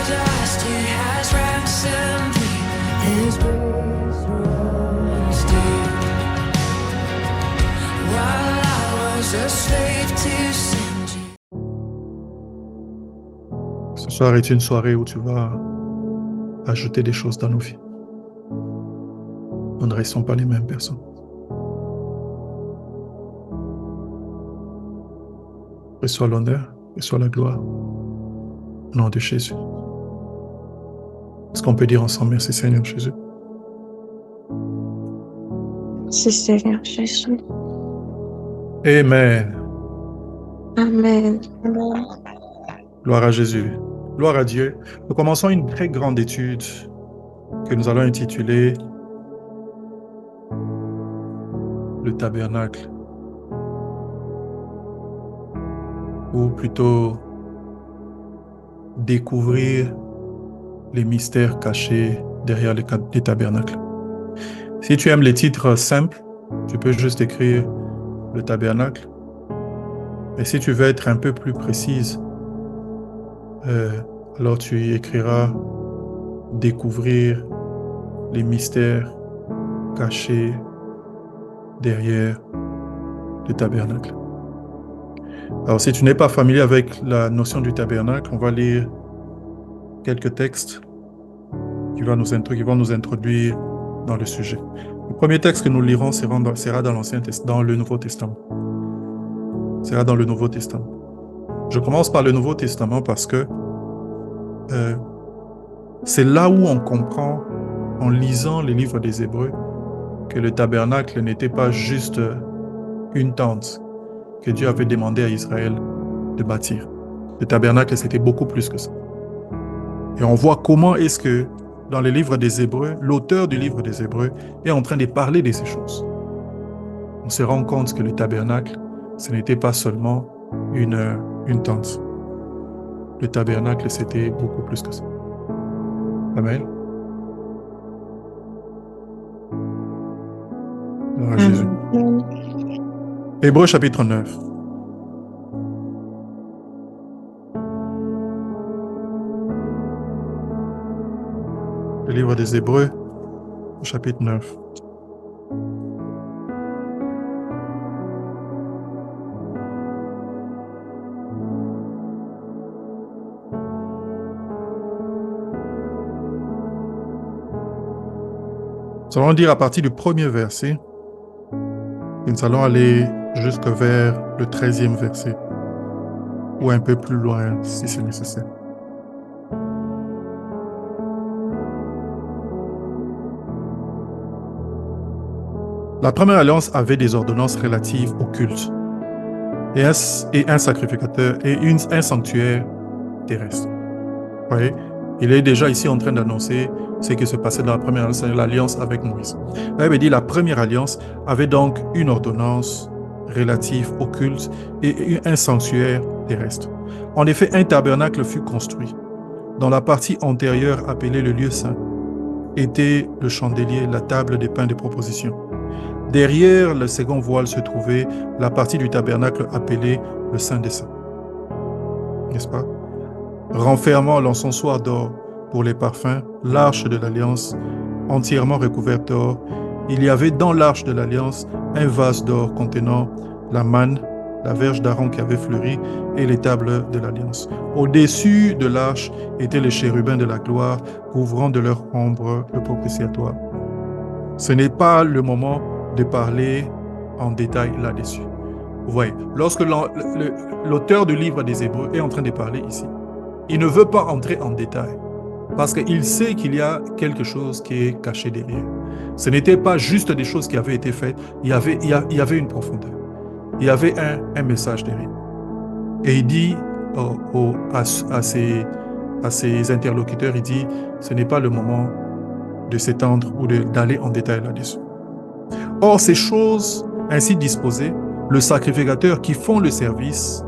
dust, He has ransomed me. His grace runs deep. While I was a slave to sin. Ce soir est une soirée où tu vas ajouter des choses dans nos vies. Nous ne restons pas les mêmes personnes. Reçois l'honneur, reçois la gloire. Au nom de Jésus. Est-ce qu'on peut dire ensemble merci Seigneur Jésus? Merci Seigneur Jésus. Amen. Amen. Amen. Gloire à Jésus. Gloire à Dieu. Nous commençons une très grande étude que nous allons intituler le tabernacle. Ou plutôt découvrir les mystères cachés derrière les tabernacles. Si tu aimes les titres simples, tu peux juste écrire le tabernacle. Et si tu veux être un peu plus précise, alors tu écriras découvrir les mystères cachés derrière le tabernacle. Alors si tu n'es pas familier avec la notion du tabernacle, on va lire quelques textes qui vont nous introduire dans le sujet. Le premier texte que nous lirons sera dans le Nouveau Testament. Sera dans le Nouveau Testament. Je commence par le Nouveau Testament parce que c'est là où on comprend, en lisant les livres des Hébreux, que le tabernacle n'était pas juste une tente que Dieu avait demandé à Israël de bâtir. Le tabernacle, c'était beaucoup plus que ça. Et on voit comment est-ce que, dans les livres des Hébreux, l'auteur du livre des Hébreux est en train de parler de ces choses. On se rend compte que le tabernacle, ce n'était pas seulement une tente. Le tabernacle, c'était beaucoup plus que ça. Amen. Gloire à Jésus. Hébreux chapitre 9. Le livre des Hébreux, chapitre 9. Nous allons dire à partir du premier verset, et nous allons aller jusque vers le 13e verset, ou un peu plus loin si c'est nécessaire. La première alliance avait des ordonnances relatives au culte, et un sacrificateur et un sanctuaire terrestre. Vous voyez, il est déjà ici en train d'annoncer ce qui se passait dans la première alliance, l'alliance avec Moïse. La Bible dit la première alliance avait donc une ordonnance relative au culte et un sanctuaire terrestre. En effet, un tabernacle fut construit. Dans la partie antérieure appelée le lieu saint était le chandelier, la table des pains de proposition. Derrière le second voile se trouvait la partie du tabernacle appelée le Saint des Saints. N'est-ce pas? Renfermant l'encensoir d'or pour les parfums, l'arche de l'Alliance entièrement recouverte d'or. Il y avait dans l'arche de l'Alliance un vase d'or contenant la manne, la verge d'Aaron qui avait fleuri et les tables de l'Alliance. Au-dessus de l'arche étaient les chérubins de la gloire couvrant de leur ombre le propitiatoire. Ce n'est pas le moment de parler en détail là-dessus. Vous voyez, lorsque l'auteur du livre des Hébreux est en train de parler ici, il ne veut pas entrer en détail parce qu'il sait qu'il y a quelque chose qui est caché derrière. Ce n'était pas juste des choses qui avaient été faites, il y avait une profondeur. Il y avait un message derrière. Et il dit à ses interlocuteurs, il dit, ce n'est pas le moment de s'étendre ou d'aller en détail là-dessus. Or, ces choses ainsi disposées, le sacrificateur qui font le service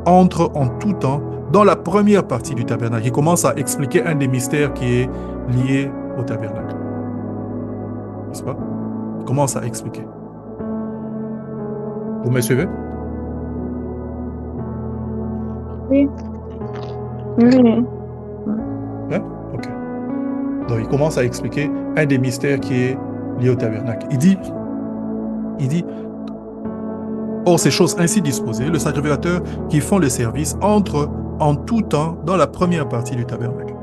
entre en tout temps dans la première partie du tabernacle. Il commence à expliquer un des mystères qui est lié au tabernacle. N'est-ce pas? Il commence à expliquer. Vous me suivez? Oui. Oui. Donc, il commence à expliquer un des mystères qui est lié au tabernacle. Il dit, or, ces choses ainsi disposées, le sacrificateur qui font le service entre en tout temps dans la première partie du tabernacle.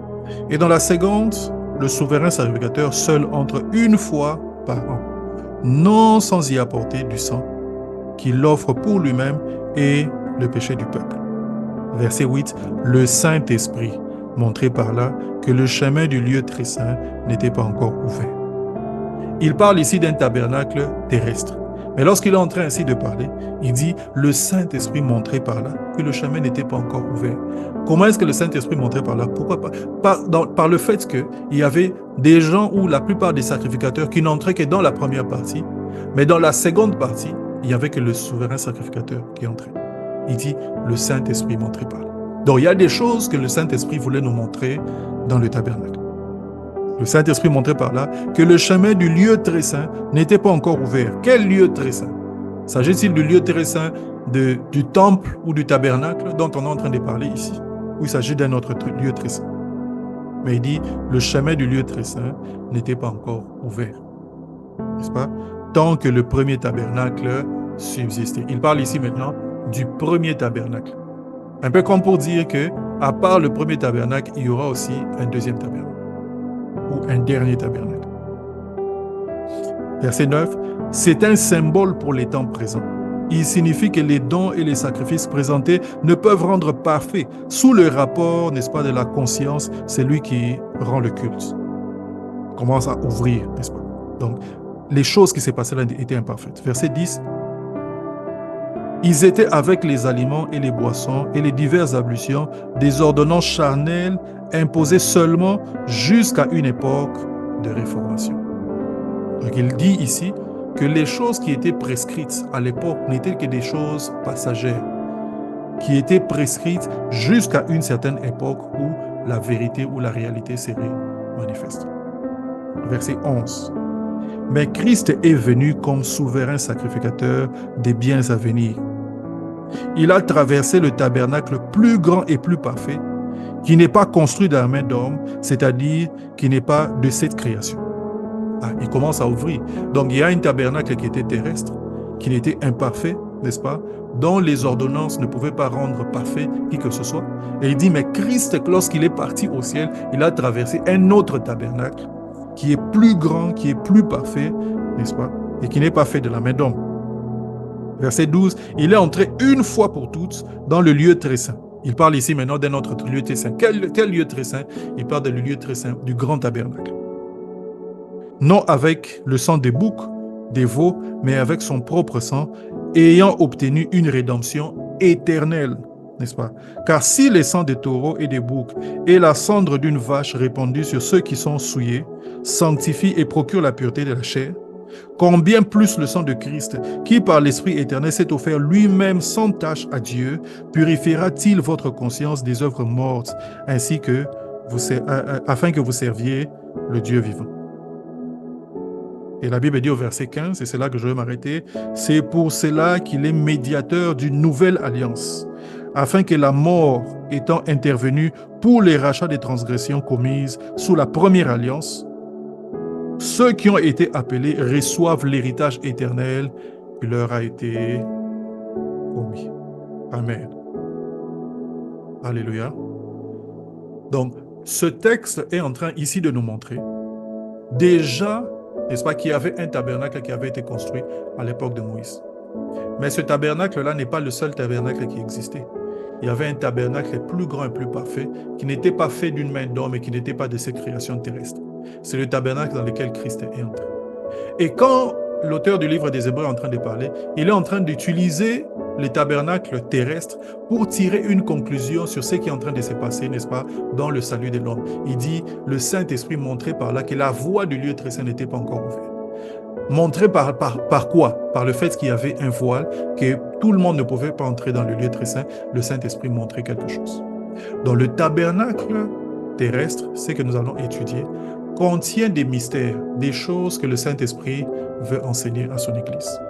Et dans la seconde, le souverain sacrificateur seul entre une fois par an, non sans y apporter du sang, qu'il offre pour lui-même et le péché du peuple. Verset 8, le Saint-Esprit montrait par là que le chemin du lieu très saint n'était pas encore ouvert. Il parle ici d'un tabernacle terrestre. Mais lorsqu'il est en train ainsi de parler, il dit le Saint-Esprit montrait par là que le chemin n'était pas encore ouvert. Comment est-ce que le Saint-Esprit montrait par là? Pourquoi pas? Par le fait qu'il y avait des gens ou la plupart des sacrificateurs qui n'entraient que dans la première partie, mais dans la seconde partie, il n'y avait que le souverain sacrificateur qui entrait. Il dit le Saint-Esprit montrait par là. Donc il y a des choses que le Saint-Esprit voulait nous montrer dans le tabernacle. Le Saint-Esprit montrait par là que le chemin du lieu très saint n'était pas encore ouvert. Quel lieu très saint? S'agit-il du lieu très saint du temple ou du tabernacle dont on est en train de parler ici? Ou il s'agit d'un autre lieu très saint? Mais il dit, le chemin du lieu très saint n'était pas encore ouvert. N'est-ce pas? Tant que le premier tabernacle subsistait. Il parle ici maintenant du premier tabernacle. Un peu comme pour dire que, à part le premier tabernacle, il y aura aussi un deuxième tabernacle. Ou un dernier tabernacle. Verset 9, c'est un symbole pour les temps présents. Il signifie que les dons et les sacrifices présentés ne peuvent rendre parfait. Sous le rapport, n'est-ce pas, de la conscience, c'est lui qui rend le culte. Il commence à ouvrir, n'est-ce pas? Donc, les choses qui s'est passées là étaient imparfaites. Verset 10, ils étaient avec les aliments et les boissons et les diverses ablutions des ordonnances charnelles imposées seulement jusqu'à une époque de réformation. Donc il dit ici que les choses qui étaient prescrites à l'époque n'étaient que des choses passagères, qui étaient prescrites jusqu'à une certaine époque où la vérité ou la réalité serait manifeste. Verset 11. Mais Christ est venu comme souverain sacrificateur des biens à venir. Il a traversé le tabernacle plus grand et plus parfait, qui n'est pas construit de la main d'homme, c'est-à-dire qui n'est pas de cette création. Il commence à ouvrir. Donc il y a un tabernacle qui était terrestre, qui n'était imparfait, n'est-ce pas, dont les ordonnances ne pouvaient pas rendre parfait qui que ce soit. Et il dit, mais Christ, lorsqu'il est parti au ciel, il a traversé un autre tabernacle qui est plus grand, qui est plus parfait, n'est-ce pas, et qui n'est pas fait de la main d'homme. Verset 12, il est entré une fois pour toutes dans le lieu très saint. Il parle ici maintenant d'un autre lieu très saint. Quel lieu très saint? Il parle du lieu très saint, du grand tabernacle. Non avec le sang des boucs, des veaux, mais avec son propre sang, ayant obtenu une rédemption éternelle, n'est-ce pas? Car si les sangs des taureaux et des boucs et la cendre d'une vache répandue sur ceux qui sont souillés sanctifient et procurent la pureté de la chair, combien plus le sang de Christ, qui par l'Esprit éternel s'est offert lui-même sans tache à Dieu, purifiera-t-il votre conscience des œuvres mortes, ainsi que afin que vous serviez le Dieu vivant. Et la Bible dit au verset 15, et c'est là que je vais m'arrêter, c'est pour cela qu'il est médiateur d'une nouvelle alliance, afin que la mort étant intervenue pour les rachats des transgressions commises sous la première alliance, ceux qui ont été appelés reçoivent l'héritage éternel qui leur a été promis. Amen. Alléluia. Donc, ce texte est en train ici de nous montrer déjà, n'est-ce pas, qu'il y avait un tabernacle qui avait été construit à l'époque de Moïse. Mais ce tabernacle-là n'est pas le seul tabernacle qui existait. Il y avait un tabernacle plus grand et plus parfait qui n'était pas fait d'une main d'homme et qui n'était pas de ces créations terrestres. C'est le tabernacle dans lequel Christ est entré. Et quand l'auteur du livre des Hébreux est en train de parler, il est en train d'utiliser le tabernacle terrestre pour tirer une conclusion sur ce qui est en train de se passer, n'est-ce pas, dans le salut de l'homme. Il dit, le Saint-Esprit montrait par là que la voie du lieu très saint n'était pas encore ouverte. Montré par quoi? Par le fait qu'il y avait un voile, que tout le monde ne pouvait pas entrer dans le lieu très saint. Le Saint-Esprit montrait quelque chose. Dans le tabernacle terrestre, ce que nous allons étudier, contient des mystères, des choses que le Saint-Esprit veut enseigner à son Église.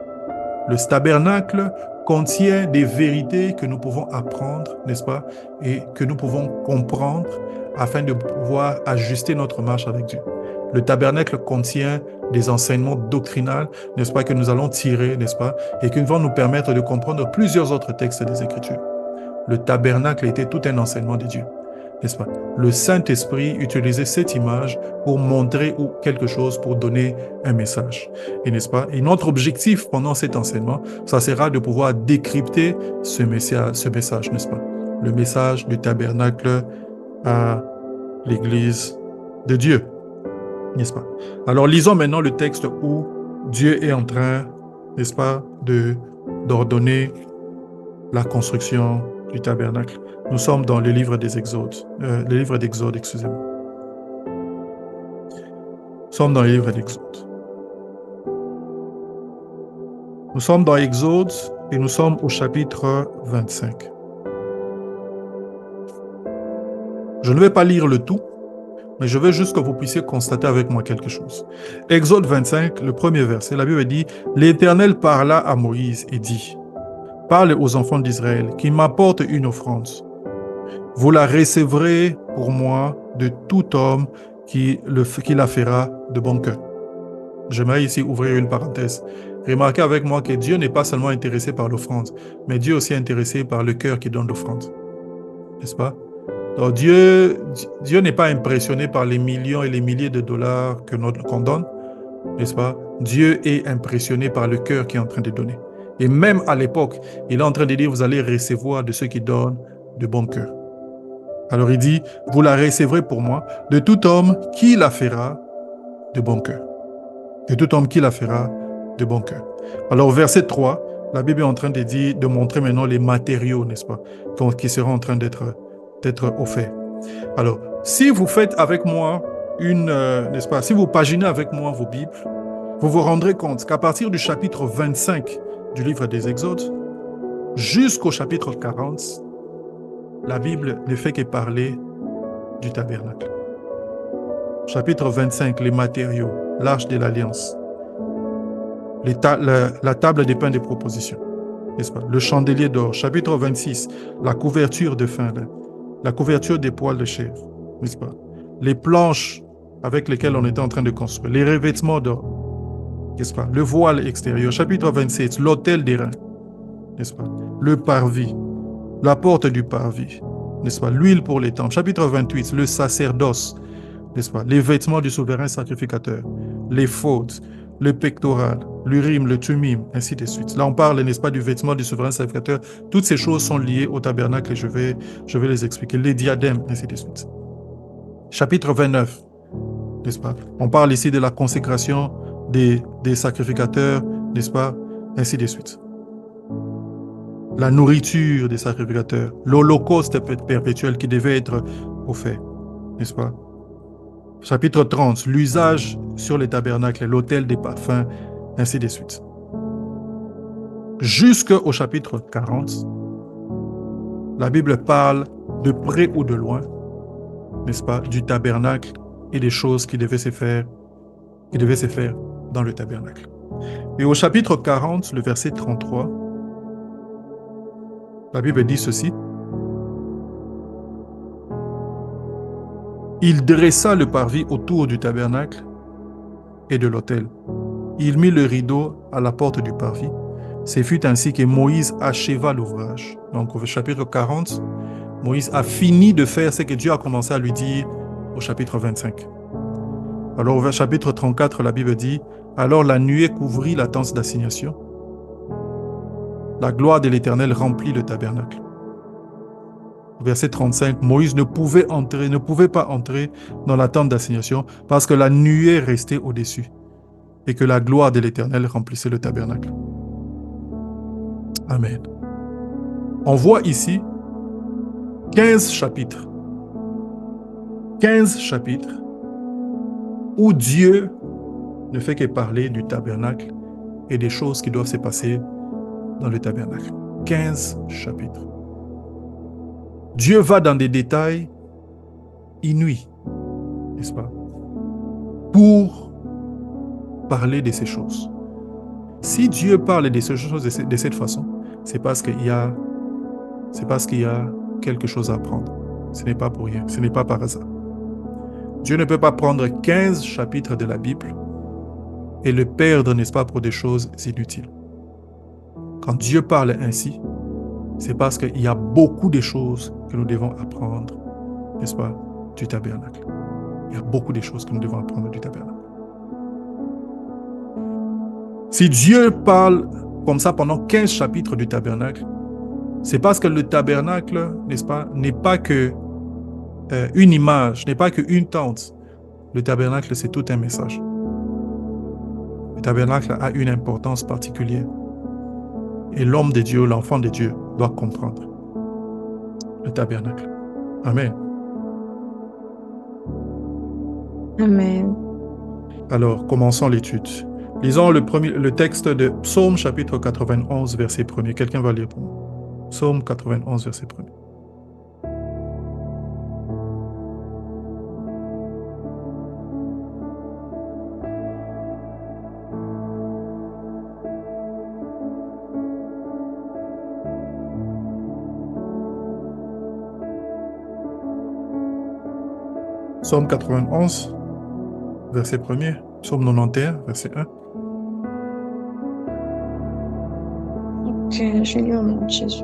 Le tabernacle contient des vérités que nous pouvons apprendre, n'est-ce pas, et que nous pouvons comprendre afin de pouvoir ajuster notre marche avec Dieu. Le tabernacle contient des enseignements doctrinaux, n'est-ce pas, que nous allons tirer, n'est-ce pas, et qui vont nous permettre de comprendre plusieurs autres textes des Écritures. Le tabernacle était tout un enseignement de Dieu, n'est-ce pas? Le Saint-Esprit utilisait cette image pour montrer quelque chose, pour donner un message. Et n'est-ce pas? Et notre objectif pendant cet enseignement, ça sera de pouvoir décrypter ce message, n'est-ce pas? Le message du tabernacle à l'Église de Dieu, n'est-ce pas? Alors lisons maintenant le texte où Dieu est en train, n'est-ce pas, d'ordonner la construction du tabernacle. Nous sommes dans le livre des Exodes, excusez-moi. Nous sommes dans le livre d'Exode. Nous sommes dans Exode et nous sommes au chapitre 25. Je ne vais pas lire le tout, mais je veux juste que vous puissiez constater avec moi quelque chose. Exode 25, le premier verset, la Bible dit « L'Éternel parla à Moïse et dit, « Parle aux enfants d'Israël, qu'ils m'apportent une offrande. Vous la recevrez pour moi de tout homme qui la fera de bon cœur. » J'aimerais ici ouvrir une parenthèse. Remarquez avec moi que Dieu n'est pas seulement intéressé par l'offrande, mais Dieu est aussi intéressé par le cœur qui donne l'offrande. N'est-ce pas? Donc Dieu n'est pas impressionné par les millions et les milliers de dollars qu'on donne, n'est-ce pas? Dieu est impressionné par le cœur qui est en train de donner. Et même à l'époque, il est en train de dire, vous allez recevoir de ceux qui donnent de bon cœur. Alors il dit, vous la recevrez pour moi de tout homme qui la fera de bon cœur. De tout homme qui la fera de bon cœur. Alors verset 3, la Bible est en train de dire, de montrer maintenant les matériaux, n'est-ce pas, qui seront en train d'être offerts. Alors, si vous faites avec moi n'est-ce pas, si vous paginez avec moi vos Bibles, vous vous rendrez compte qu'à partir du chapitre 25 du livre des Exodes, jusqu'au chapitre 40, la Bible ne fait que parler du tabernacle. Chapitre 25, les matériaux, l'arche de l'alliance, la table des pains de proposition, n'est-ce pas? Le chandelier d'or. Chapitre 26, la couverture de fin lin, la couverture des poils de chèvre, n'est-ce pas? Les planches avec lesquelles on était en train de construire, les revêtements d'or, n'est-ce pas? Le voile extérieur. Chapitre 27, l'autel d'airain, n'est-ce pas? Le parvis, la porte du parvis, n'est-ce pas? L'huile pour les temples. Chapitre 28, le sacerdoce, n'est-ce pas? Les vêtements du souverain sacrificateur, les fautes, le pectoral, l'urim, le thummim, ainsi de suite. Là, on parle, n'est-ce pas, du vêtement du souverain sacrificateur. Toutes ces choses sont liées au tabernacle et je vais les expliquer. Les diadèmes, ainsi de suite. Chapitre 29, n'est-ce pas? On parle ici de la consécration des sacrificateurs, n'est-ce pas? Ainsi de suite. La nourriture des sacrificateurs, l'holocauste perpétuel qui devait être offert, n'est-ce pas? Chapitre 30, l'usage sur les tabernacles, l'autel des parfums, ainsi de suite. Jusqu'au chapitre 40, la Bible parle de près ou de loin, n'est-ce pas, du tabernacle et des choses qui devaient se faire dans le tabernacle. Et au chapitre 40, le verset 33, la Bible dit ceci. Il dressa le parvis autour du tabernacle et de l'autel. Il mit le rideau à la porte du parvis. Ce fut ainsi que Moïse acheva l'ouvrage. Donc au chapitre 40, Moïse a fini de faire ce que Dieu a commencé à lui dire au chapitre 25. Alors au chapitre 34, la Bible dit, « Alors la nuée couvrit la tente d'assignation. La gloire de l'Éternel remplit le tabernacle. » Verset 35, Moïse ne pouvait pas entrer dans la tente d'assignation parce que la nuée restait au-dessus et que la gloire de l'Éternel remplissait le tabernacle. Amen. On voit ici 15 chapitres. 15 chapitres où Dieu ne fait que parler du tabernacle et des choses qui doivent se passer dans le tabernacle. 15 chapitres. Dieu va dans des détails inouïs, n'est-ce pas, pour parler de ces choses. Si Dieu parle de ces choses de cette façon, c'est parce qu'il y a quelque chose à apprendre. Ce n'est pas pour rien, ce n'est pas par hasard. Dieu ne peut pas prendre 15 chapitres de la Bible et le perdre, n'est-ce pas, pour des choses inutiles. Quand Dieu parle ainsi, c'est parce qu'il y a beaucoup de choses que nous devons apprendre, n'est-ce pas, du tabernacle. Il y a beaucoup de choses que nous devons apprendre du tabernacle. Si Dieu parle comme ça pendant 15 chapitres du tabernacle, c'est parce que le tabernacle, n'est-ce pas, n'est pas que une image, n'est pas qu'une tente. Le tabernacle, c'est tout un message. Le tabernacle a une importance particulière. Et l'homme de Dieu, l'enfant de Dieu, doit comprendre le tabernacle. Amen. Amen. Alors, commençons l'étude. Lisons le texte de Psaume chapitre 91, verset 1er. Quelqu'un va lire pour moi. Psaume 91, verset 1er. Psaume 91, verset 1er. Psaume 91, verset 1. Ok, je lis au nom de Jésus.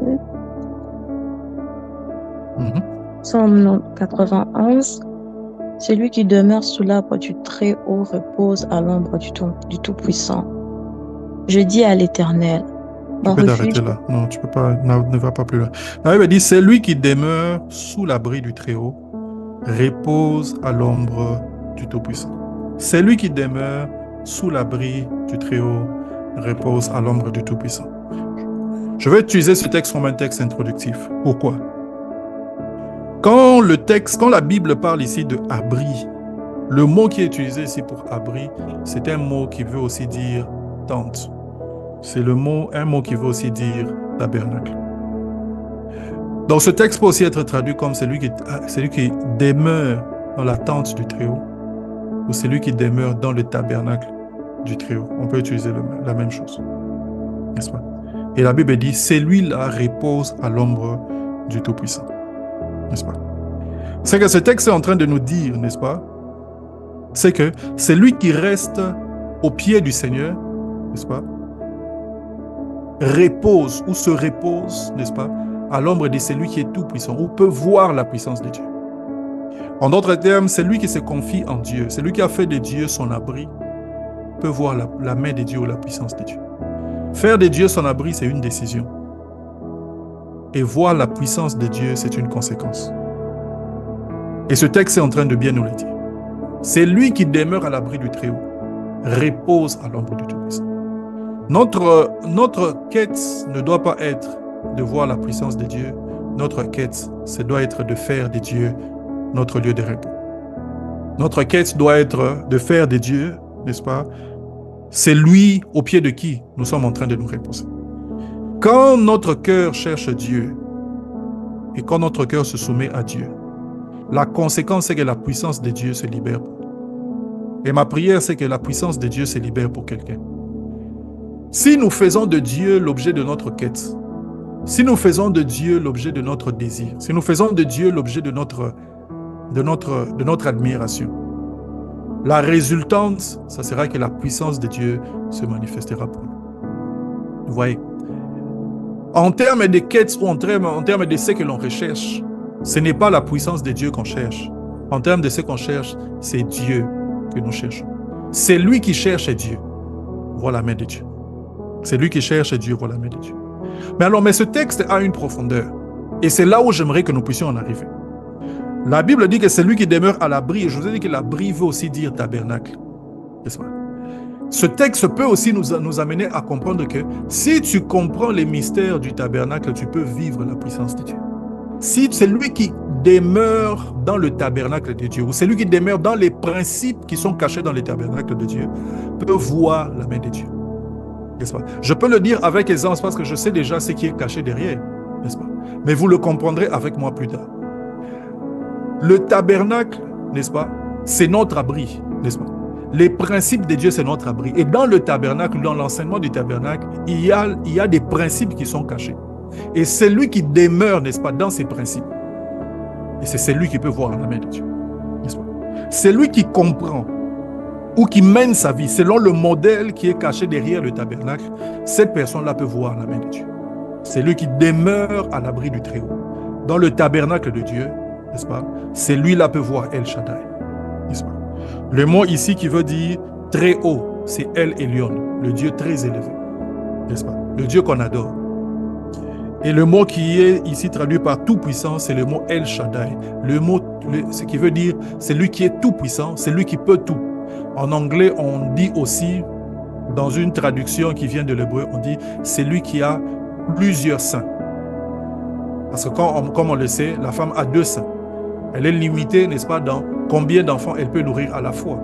Mhm. Psaume 91. Celui qui demeure sous l'arbre du Très-Haut repose à l'ombre du Tout-Puissant. Je dis à l'Éternel, Tu mon peux refuge. t'arrêter là. Non, tu peux pas, ne va pas plus loin. La Bible dit, c'est lui qui demeure sous l'abri du Très-Haut, repose à l'ombre du Tout-Puissant. C'est lui qui demeure sous l'abri du Très-Haut, repose à l'ombre du Tout-Puissant. Je vais utiliser ce texte comme un texte introductif. Pourquoi? Quand la Bible parle ici de abri, le mot qui est utilisé ici pour abri, c'est un mot qui veut aussi dire tente. C'est un mot qui veut aussi dire tabernacle. Donc ce texte peut aussi être traduit comme celui qui demeure dans la tente du Très-Haut ou celui qui demeure dans le tabernacle du Très-Haut. On peut utiliser la même chose, n'est-ce pas? Et la Bible dit, celui-là repose à l'ombre du Tout-Puissant, n'est-ce pas? C'est que ce texte est en train de nous dire, n'est-ce pas? C'est que celui qui reste au pied du Seigneur, n'est-ce pas? Repose ou se repose, n'est-ce pas? À l'ombre de celui qui est tout-puissant, ou peut voir la puissance de Dieu. En d'autres termes, celui qui se confie en Dieu, celui qui a fait de Dieu son abri, peut voir la main de Dieu ou la puissance de Dieu. Faire de Dieu son abri, c'est une décision. Et voir la puissance de Dieu, c'est une conséquence. Et ce texte est en train de bien nous le dire. C'est lui qui demeure à l'abri du Très-Haut, repose à l'ombre du Tout-Puissant. Notre quête ne doit pas être de voir la puissance de Dieu. Notre quête, ça doit être de faire de Dieu notre lieu de repos. Notre quête doit être de faire de Dieu, n'est-ce pas? C'est lui au pied de qui nous sommes en train de nous reposer. Quand notre cœur cherche Dieu et quand notre cœur se soumet à Dieu, la conséquence, c'est que la puissance de Dieu se libère. Et ma prière, c'est que la puissance de Dieu se libère pour quelqu'un. Si nous faisons de Dieu l'objet de notre quête, si nous faisons de Dieu l'objet de notre désir, si nous faisons de Dieu l'objet de notre admiration, la résultante, ça sera que la puissance de Dieu se manifestera pour nous. Vous voyez? En termes de quête ou en termes de ce que l'on recherche, ce n'est pas la puissance de Dieu qu'on cherche. En termes de ce qu'on cherche, c'est Dieu que nous cherchons. C'est lui qui cherche Dieu, voit la main de Dieu. C'est lui qui cherche Dieu, voit la main de Dieu. Mais ce texte a une profondeur. Et c'est là où j'aimerais que nous puissions en arriver. La Bible dit que c'est lui qui demeure à l'abri. Et je vous ai dit que l'abri veut aussi dire tabernacle. N'est-ce pas? Ce texte peut aussi nous amener à comprendre que si tu comprends les mystères du tabernacle, tu peux vivre la puissance de Dieu. Si c'est lui qui demeure dans le tabernacle de Dieu, ou c'est lui qui demeure dans les principes qui sont cachés dans le tabernacle de Dieu, peut voir la main de Dieu. N'est-ce pas? Je peux le dire avec aisance parce que je sais déjà ce qui est caché derrière, n'est-ce pas? Mais vous le comprendrez avec moi plus tard. Le tabernacle, n'est-ce pas? C'est notre abri, n'est-ce pas? Les principes de Dieu, c'est notre abri. Et dans le tabernacle, dans l'enseignement du tabernacle, il y a des principes qui sont cachés. Et c'est lui qui demeure, n'est-ce pas, dans ces principes. Et c'est celui qui peut voir la main de Dieu. N'est-ce pas? Celui qui comprend ou qui mène sa vie selon le modèle qui est caché derrière le tabernacle, cette personne-là peut voir la main de Dieu. Celui qui demeure à l'abri du Très-Haut, dans le tabernacle de Dieu, n'est-ce pas? Celui-là peut voir El Shaddai, n'est-ce pas? Le mot ici qui veut dire très haut, c'est El Elyon, le Dieu très élevé, n'est-ce pas? Le Dieu qu'on adore. Et le mot qui est ici traduit par tout-puissant, c'est le mot El Shaddai. Ce qui veut dire, c'est lui qui est tout-puissant, c'est lui qui peut tout. En anglais, on dit aussi, dans une traduction qui vient de l'hébreu, on dit, c'est lui qui a plusieurs seins. Parce que comme on le sait, la femme a 2 seins. Elle est limitée, n'est-ce pas, dans combien d'enfants elle peut nourrir à la fois.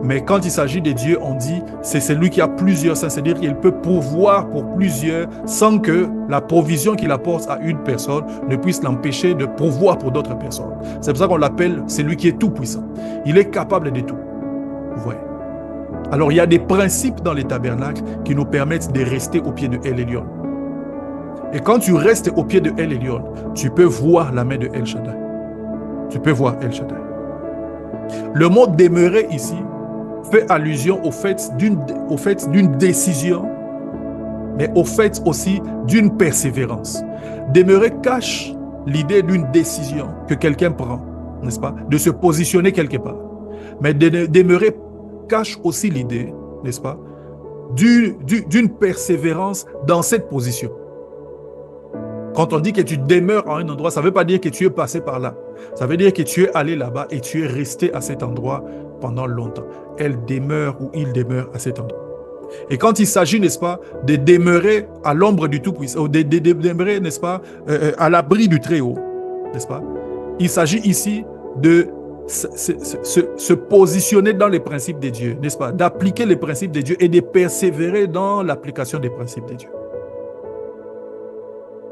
Mais quand il s'agit de Dieu, on dit c'est celui qui a plusieurs seins, c'est-à-dire qu'il peut pourvoir pour plusieurs sans que la provision qu'il apporte à une personne ne puisse l'empêcher de pourvoir pour d'autres personnes. C'est pour ça qu'on l'appelle celui qui est tout puissant. Il est capable de tout. Vous voyez. Alors il y a des principes dans les tabernacles qui nous permettent de rester au pied de El Elyon. Et quand tu restes au pied de El Elyon, tu peux voir la main de El Shaddai. Tu peux voir El Shaddai. Le mot demeurer ici fait allusion au fait d'une décision, mais au fait aussi d'une persévérance. Demeurer cache l'idée d'une décision que quelqu'un prend, n'est-ce pas, de se positionner quelque part. Mais demeurer cache aussi l'idée, n'est-ce pas, d'une persévérance dans cette position. Quand on dit que tu demeures à un endroit, ça ne veut pas dire que tu es passé par là. Ça veut dire que tu es allé là-bas et tu es resté à cet endroit pendant longtemps. Elle demeure ou il demeure à cet endroit. Et quand il s'agit, n'est-ce pas, de demeurer à l'ombre du Tout-Puissant, ou de demeurer, n'est-ce pas, à l'abri du Très-Haut, n'est-ce pas, il s'agit ici de se positionner dans les principes de Dieu, n'est-ce pas, d'appliquer les principes de Dieu et de persévérer dans l'application des principes de Dieu.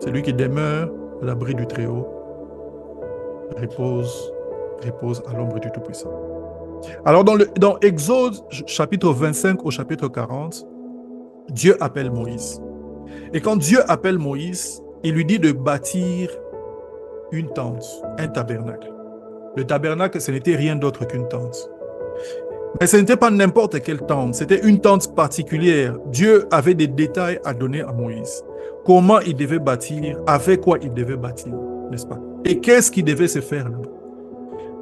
Celui qui demeure à l'abri du Très-Haut repose à l'ombre du Tout-Puissant. Alors, dans Exode, chapitre 25 au chapitre 40, Dieu appelle Moïse. Et quand Dieu appelle Moïse, il lui dit de bâtir une tente, un tabernacle. Le tabernacle, ce n'était rien d'autre qu'une tente. Mais ce n'était pas n'importe quelle tente, c'était une tente particulière. Dieu avait des détails à donner à Moïse. Comment il devait bâtir, avec quoi il devait bâtir, n'est-ce pas? Et qu'est-ce qui devait se faire là-bas?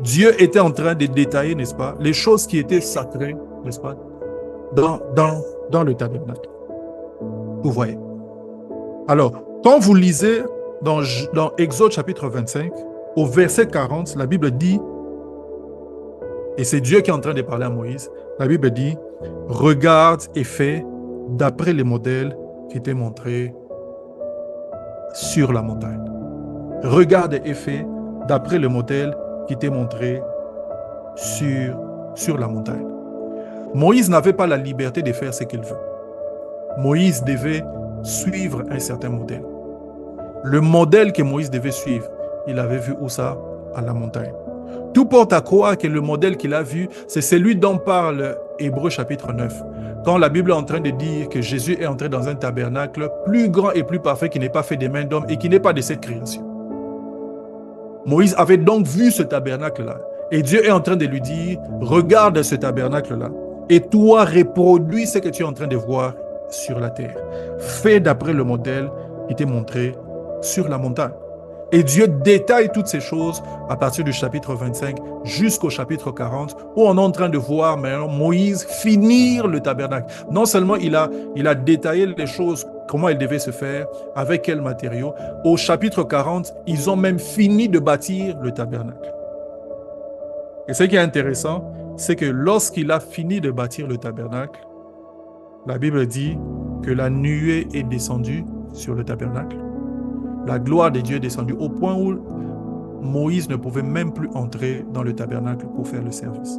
Dieu était en train de détailler, n'est-ce pas, les choses qui étaient sacrées, n'est-ce pas, dans le tabernacle. Vous voyez. Alors, quand vous lisez dans Exode chapitre 25, au verset 40, la Bible dit, et c'est Dieu qui est en train de parler à Moïse, la Bible dit, regarde et fais d'après les modèles qui t'ont montrés sur la montagne. Regarde et fais d'après le modèle qui t'est montré sur la montagne. Moïse n'avait pas la liberté de faire ce qu'il veut. Moïse devait suivre un certain modèle. Le modèle que Moïse devait suivre, il avait vu où ça? À la montagne. Tout porte à croire que le modèle qu'il a vu, c'est celui dont parle Hébreux chapitre 9. Quand la Bible est en train de dire que Jésus est entré dans un tabernacle plus grand et plus parfait qui n'est pas fait des mains d'homme et qui n'est pas de cette création. Moïse avait donc vu ce tabernacle-là. Et Dieu est en train de lui dire, regarde ce tabernacle-là. Et toi, reproduis ce que tu es en train de voir sur la terre. Fais d'après le modèle qui t'est montré sur la montagne. Et Dieu détaille toutes ces choses à partir du chapitre 25 jusqu'au chapitre 40, où on est en train de voir maintenant Moïse finir le tabernacle. Non seulement il a détaillé les choses, comment elles devaient se faire, avec quels matériaux. Au chapitre 40, ils ont même fini de bâtir le tabernacle. Et ce qui est intéressant, c'est que lorsqu'il a fini de bâtir le tabernacle, la Bible dit que la nuée est descendue sur le tabernacle. La gloire de Dieu est descendue au point où Moïse ne pouvait même plus entrer dans le tabernacle pour faire le service.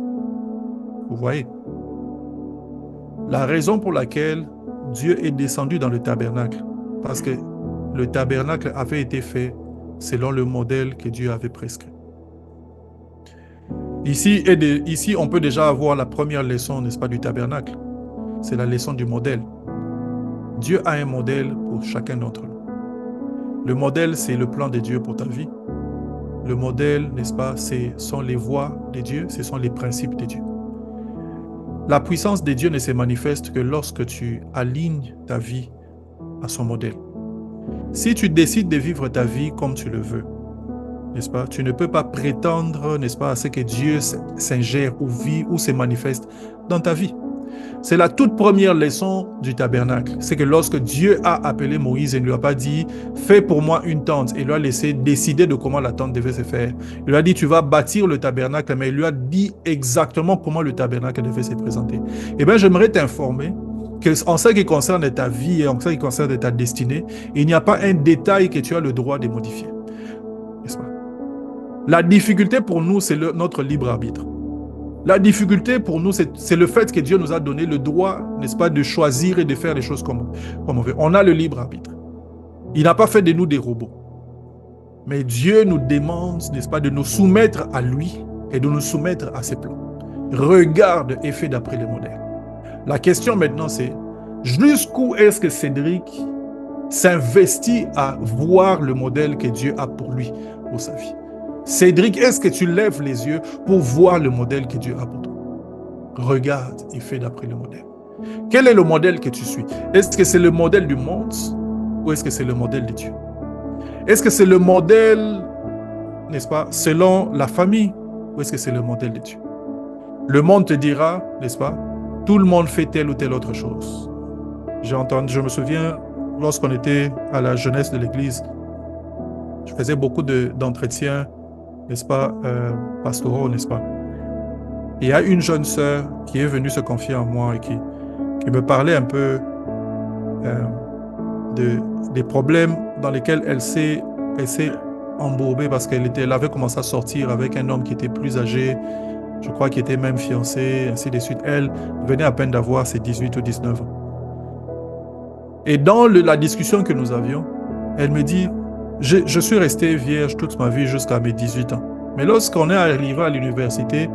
Vous voyez? La raison pour laquelle Dieu est descendu dans le tabernacle, parce que le tabernacle avait été fait selon le modèle que Dieu avait prescrit. Ici, on peut déjà avoir la première leçon, n'est-ce pas, du tabernacle. C'est la leçon du modèle. Dieu a un modèle pour chacun d'entre nous. Le modèle, c'est le plan de Dieu pour ta vie. le modèle, n'est-ce pas, ce sont les voies de Dieu, ce sont les principes de Dieu. La puissance de Dieu ne se manifeste que lorsque tu alignes ta vie à son modèle. Si tu décides de vivre ta vie comme tu le veux, n'est-ce pas, tu ne peux pas prétendre, n'est-ce pas, à ce que Dieu s'ingère ou vit ou se manifeste dans ta vie. C'est la toute première leçon du tabernacle. C'est que lorsque Dieu a appelé Moïse, il ne lui a pas dit « Fais pour moi une tente » et lui a laissé décider de comment la tente devait se faire. Il lui a dit « Tu vas bâtir le tabernacle », mais il lui a dit exactement comment le tabernacle devait se présenter. Eh bien, j'aimerais t'informer qu'en ce qui concerne ta vie et en ce qui concerne ta destinée, il n'y a pas un détail que tu as le droit de modifier. N'est-ce pas? La difficulté pour nous, c'est notre libre arbitre. La difficulté pour nous, c'est le fait que Dieu nous a donné le droit, n'est-ce pas, de choisir et de faire les choses comme on veut. On a le libre arbitre. Il n'a pas fait de nous des robots. Mais Dieu nous demande, n'est-ce pas, de nous soumettre à lui et de nous soumettre à ses plans. Regarde et fais d'après les modèles. La question maintenant, c'est jusqu'où est-ce que Cédric s'investit à voir le modèle que Dieu a pour lui, pour sa vie? Cédric, est-ce que tu lèves les yeux pour voir le modèle que Dieu a pour toi? Regarde et fais d'après le modèle. Quel est le modèle que tu suis? Est-ce que c'est le modèle du monde ou est-ce que c'est le modèle de Dieu? Est-ce que c'est le modèle, n'est-ce pas, selon la famille ou est-ce que c'est le modèle de Dieu? Le monde te dira, n'est-ce pas, tout le monde fait telle ou telle autre chose. Je me souviens, lorsqu'on était à la jeunesse de l'Église, je faisais beaucoup d'entretiens, n'est-ce pas, pastoraux, n'est-ce pas. Et il y a une jeune sœur qui est venue se confier en moi et qui me parlait un peu des problèmes dans lesquels elle s'est embourbée parce qu'elle avait commencé à sortir avec un homme qui était plus âgé, je crois qu'il était même fiancé, ainsi de suite. Elle venait à peine d'avoir ses 18 ou 19 ans. Et dans la discussion que nous avions, elle me dit, je suis resté vierge toute ma vie jusqu'à mes 18 ans. Mais lorsqu'on est arrivé à l'université,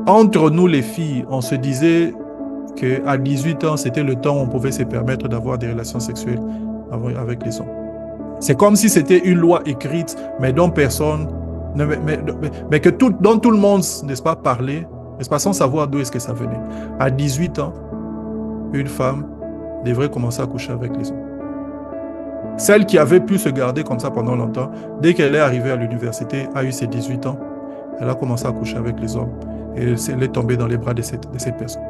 entre nous les filles, on se disait qu'à 18 ans, c'était le temps où on pouvait se permettre d'avoir des relations sexuelles avec les hommes. C'est comme si c'était une loi écrite, mais dont personne, mais dont tout le monde, n'est-ce pas, parlait, n'est-ce pas, sans savoir d'où est-ce que ça venait. À 18 ans, une femme devrait commencer à coucher avec les hommes. Celle qui avait pu se garder comme ça pendant longtemps, dès qu'elle est arrivée à l'université, a eu ses 18 ans, elle a commencé à coucher avec les hommes et elle est tombée dans les bras de cette personne.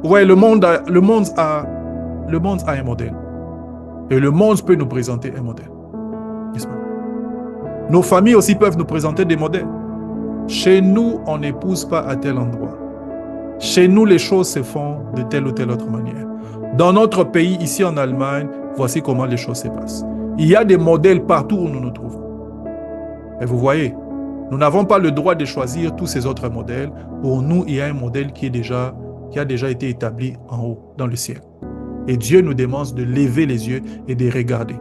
Vous voyez, le monde a un modèle. Et le monde peut nous présenter un modèle. N'est-ce pas? Nos familles aussi peuvent nous présenter des modèles. Chez nous, on n'épouse pas à tel endroit. Chez nous, les choses se font de telle ou telle autre manière. Dans notre pays, ici en Allemagne, voici comment les choses se passent. Il y a des modèles partout où nous nous trouvons. Et vous voyez, nous n'avons pas le droit de choisir tous ces autres modèles. Pour nous, il y a un modèle qui a déjà été établi en haut, dans le ciel. Et Dieu nous demande de lever les yeux et de regarder.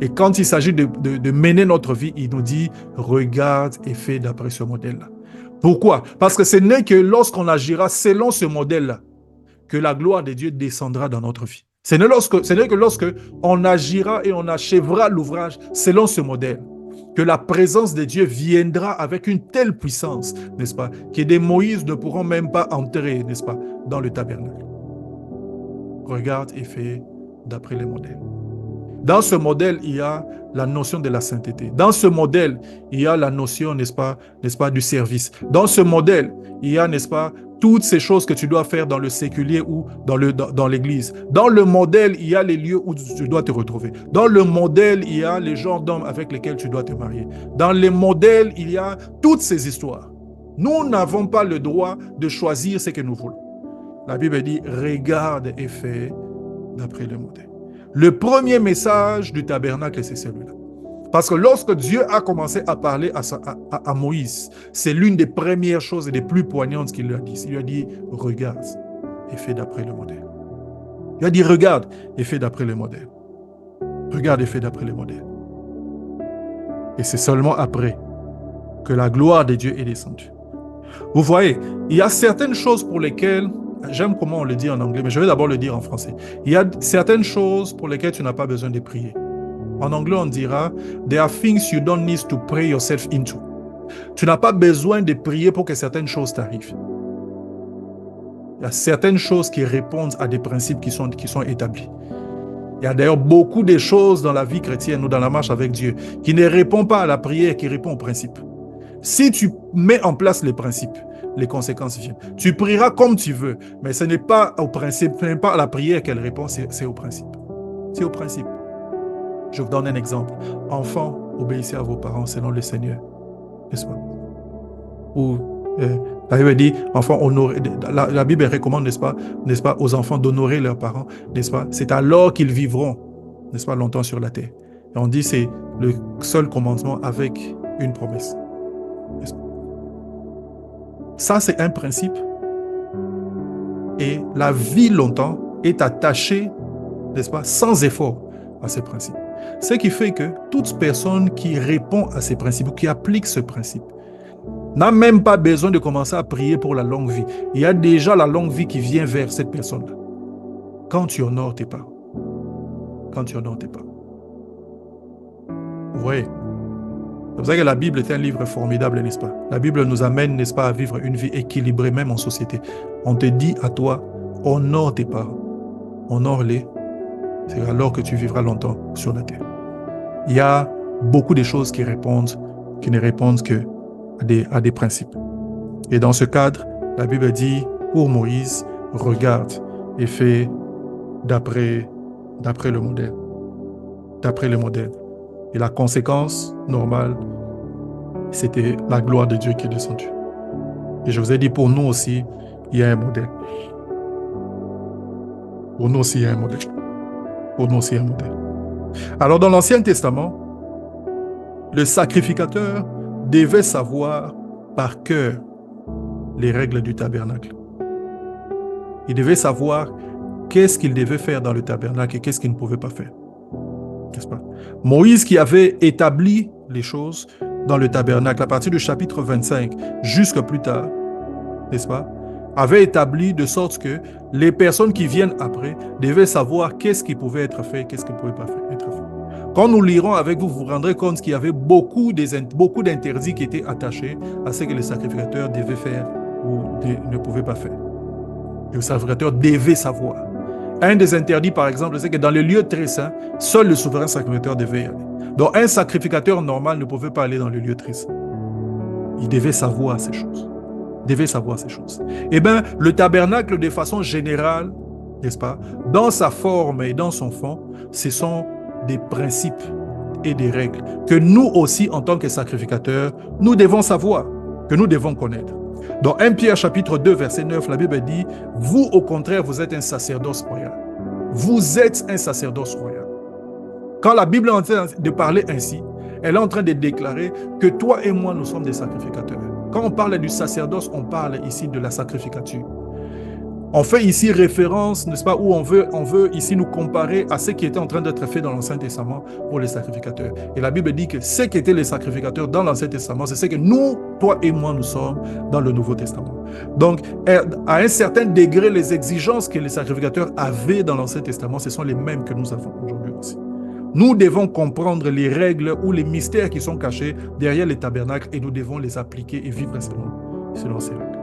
Et quand il s'agit de mener notre vie, il nous dit, regarde et fais d'après ce modèle-là. Pourquoi? Parce que ce n'est que lorsqu'on agira selon ce modèle-là que la gloire de Dieu descendra dans notre vie. Ce n'est que lorsque on agira et on achèvera l'ouvrage selon ce modèle que la présence de Dieu viendra avec une telle puissance, n'est-ce pas, que des Moïse ne pourront même pas entrer, n'est-ce pas, dans le tabernacle. Regarde et fais d'après les modèles. Dans ce modèle, il y a la notion de la sainteté. Dans ce modèle, il y a la notion, n'est-ce pas, du service. Dans ce modèle, il y a, n'est-ce pas, toutes ces choses que tu dois faire dans le séculier ou dans l'église. Dans le modèle, il y a les lieux où tu dois te retrouver. Dans le modèle, il y a les genres d'hommes avec lesquels tu dois te marier. Dans les modèles, il y a toutes ces histoires. Nous n'avons pas le droit de choisir ce que nous voulons. La Bible dit, regarde et fais d'après le modèle. Le premier message du tabernacle, c'est celui-là. Parce que lorsque Dieu a commencé à parler à Moïse, c'est l'une des premières choses et des plus poignantes qu'il lui a dit. Il lui a dit, regarde et fais d'après le modèle. Il a dit, regarde et fais d'après le modèle. Regarde et fais d'après le modèle. Et c'est seulement après que la gloire de Dieu est descendue. Vous voyez, il y a certaines choses pour lesquelles, j'aime comment on le dit en anglais, mais je vais d'abord le dire en français. Il y a certaines choses pour lesquelles tu n'as pas besoin de prier. En anglais, on dira « There are things you don't need to pray yourself into ». Tu n'as pas besoin de prier pour que certaines choses t'arrivent. Il y a certaines choses qui répondent à des principes qui sont établis. Il y a d'ailleurs beaucoup de choses dans la vie chrétienne ou dans la marche avec Dieu qui ne répondent pas à la prière, qui répondent aux principes. Si tu mets en place les principes, les conséquences viennent. Tu prieras comme tu veux, mais ce n'est pas au principe, ce n'est pas à la prière qu'elle répond, c'est au principe. C'est au principe. Je vous donne un exemple. Enfants, obéissez à vos parents selon le Seigneur. N'est-ce pas? Ou la Bible dit, enfants, honorez, la Bible recommande, n'est-ce pas, aux enfants d'honorer leurs parents, n'est-ce pas? C'est alors qu'ils vivront, n'est-ce pas, longtemps sur la terre. Et on dit c'est le seul commandement avec une promesse. N'est-ce pas? Ça, c'est un principe. Et la vie longtemps est attachée, n'est-ce pas, sans effort à ces principes. Ce qui fait que toute personne qui répond à ces principes ou qui applique ce principe n'a même pas besoin de commencer à prier pour la longue vie. Il y a déjà la longue vie qui vient vers cette personne-là. Quand tu honores tes parents. Quand tu honores tes parents. Vous voyez? C'est pour ça que la Bible est un livre formidable, n'est-ce pas? La Bible nous amène, n'est-ce pas, à vivre une vie équilibrée, même en société. On te dit à toi, honore tes parents. Honore-les. C'est alors que tu vivras longtemps sur la terre. Il y a beaucoup de choses qui ne répondent que à des principes. Et dans ce cadre, la Bible dit, pour Moïse, regarde et fais d'après le modèle. D'après le modèle. Et la conséquence normale, c'était la gloire de Dieu qui est descendue. Et je vous ai dit, pour nous aussi, il y a un modèle. Pour nous aussi, il y a un modèle. Pour nous aussi, il y a un modèle. Alors, dans l'Ancien Testament, le sacrificateur devait savoir par cœur les règles du tabernacle. Il devait savoir qu'est-ce qu'il devait faire dans le tabernacle et qu'est-ce qu'il ne pouvait pas faire. N'est-ce pas? Moïse, qui avait établi les choses dans le tabernacle à partir du chapitre 25 jusqu'à plus tard, n'est-ce pas, avait établi de sorte que les personnes qui viennent après devaient savoir qu'est-ce qui pouvait être fait et qu'est-ce qui ne pouvait pas être fait. Quand nous lirons avec vous, vous vous rendrez compte qu'il y avait beaucoup d'interdits qui étaient attachés à ce que les sacrificateurs devaient faire ou ne pouvaient pas faire. Le sacrificateur devait savoir. Un des interdits, par exemple, c'est que dans les lieux très saints, seul le souverain sacrificateur devait y aller. Donc, un sacrificateur normal ne pouvait pas aller dans les lieux très saints. Il devait savoir ces choses. Eh bien, le tabernacle, de façon générale, n'est-ce pas, dans sa forme et dans son fond, ce sont des principes et des règles que nous aussi, en tant que sacrificateurs, nous devons savoir, que nous devons connaître. Dans 1 Pierre chapitre 2, verset 9, la Bible dit « Vous, au contraire, vous êtes un sacerdoce royal. » Vous êtes un sacerdoce royal. Quand la Bible est en train de parler ainsi, elle est en train de déclarer que toi et moi, nous sommes des sacrificateurs. Quand on parle du sacerdoce, on parle ici de la sacrificature. On fait ici référence, n'est-ce pas, où on veut ici nous comparer à ce qui était en train d'être fait dans l'Ancien Testament pour les sacrificateurs. Et la Bible dit que ce qu'étaient les sacrificateurs dans l'Ancien Testament, c'est ce que nous, toi et moi, nous sommes dans le Nouveau Testament. Donc, à un certain degré, les exigences que les sacrificateurs avaient dans l'Ancien Testament, ce sont les mêmes que nous avons aujourd'hui aussi. Nous devons comprendre les règles ou les mystères qui sont cachés derrière les tabernacles et nous devons les appliquer et vivre selon ces règles.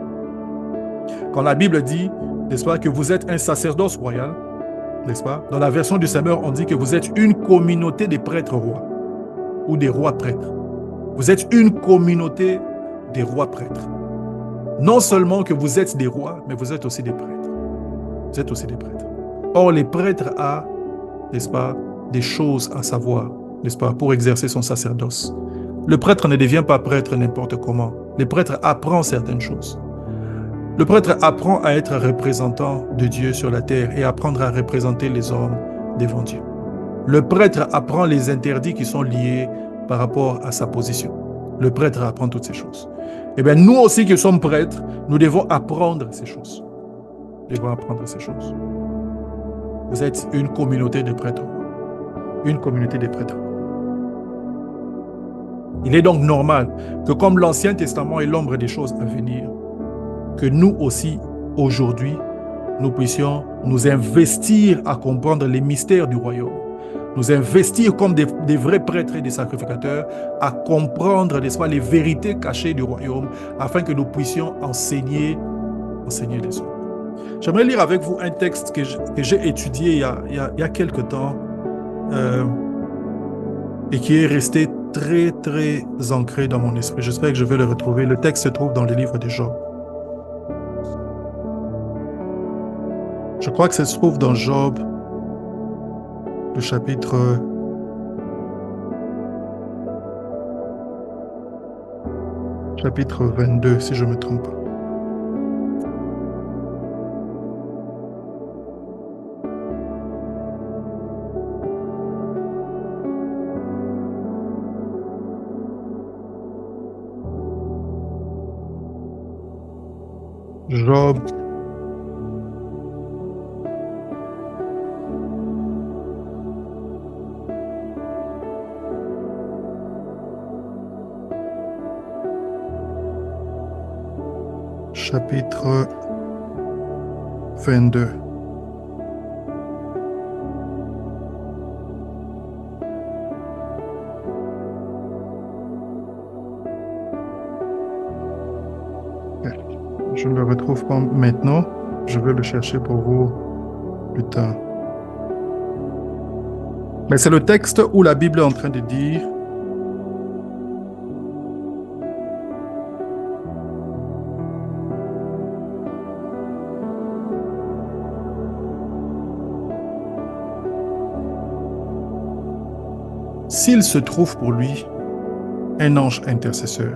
Quand la Bible dit, n'est-ce pas, que vous êtes un sacerdoce royal, n'est-ce pas? Dans la version du Semeur, on dit que vous êtes une communauté des prêtres rois ou des rois prêtres. Vous êtes une communauté des rois prêtres. Non seulement que vous êtes des rois, mais vous êtes aussi des prêtres. Vous êtes aussi des prêtres. Or, les prêtres ont, n'est-ce pas, des choses à savoir, n'est-ce pas, pour exercer son sacerdoce. Le prêtre ne devient pas prêtre n'importe comment. Le prêtre apprend certaines choses. Le prêtre apprend à être représentant de Dieu sur la terre et apprendre à représenter les hommes devant Dieu. Le prêtre apprend les interdits qui sont liés par rapport à sa position. Le prêtre apprend toutes ces choses. Eh bien, nous aussi qui sommes prêtres, nous devons apprendre ces choses. Nous devons apprendre ces choses. Vous êtes une communauté de prêtres. Une communauté de prêtres. Il est donc normal que comme l'Ancien Testament est l'ombre des choses à venir, que nous aussi, aujourd'hui, nous puissions nous investir à comprendre les mystères du royaume, nous investir comme des vrais prêtres et des sacrificateurs à comprendre, n'est-ce pas, les vérités cachées du royaume afin que nous puissions enseigner les autres. J'aimerais lire avec vous un texte que j'ai étudié il y a quelque temps et qui est resté très, très ancré dans mon esprit. J'espère que je vais le retrouver. Le texte se trouve dans le livre de Job. Je crois que ça se trouve dans Job, le chapitre 22, si je ne me trompe pas. Job chapitre 22. Je ne le retrouve pas maintenant. Je vais le chercher pour vous plus tard. Mais c'est le texte où la Bible est en train de dire s'il se trouve pour lui un ange intercesseur,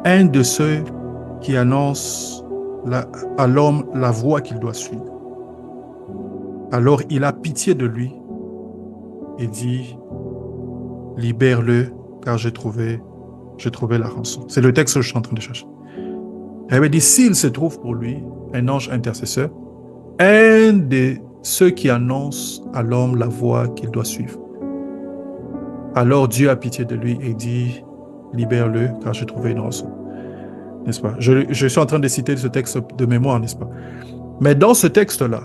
un de ceux qui annonce à l'homme la voie qu'il doit suivre. Alors il a pitié de lui et dit, libère-le, car j'ai trouvé la rançon. C'est le texte que je suis en train de chercher. Il avait dit, s'il se trouve pour lui un ange intercesseur, un de ceux qui annoncent à l'homme la voie qu'il doit suivre. Alors Dieu a pitié de lui et dit, libère-le, car j'ai trouvé une rançon. N'est-ce pas? Je suis en train de citer ce texte de mémoire, n'est-ce pas? Mais dans ce texte-là,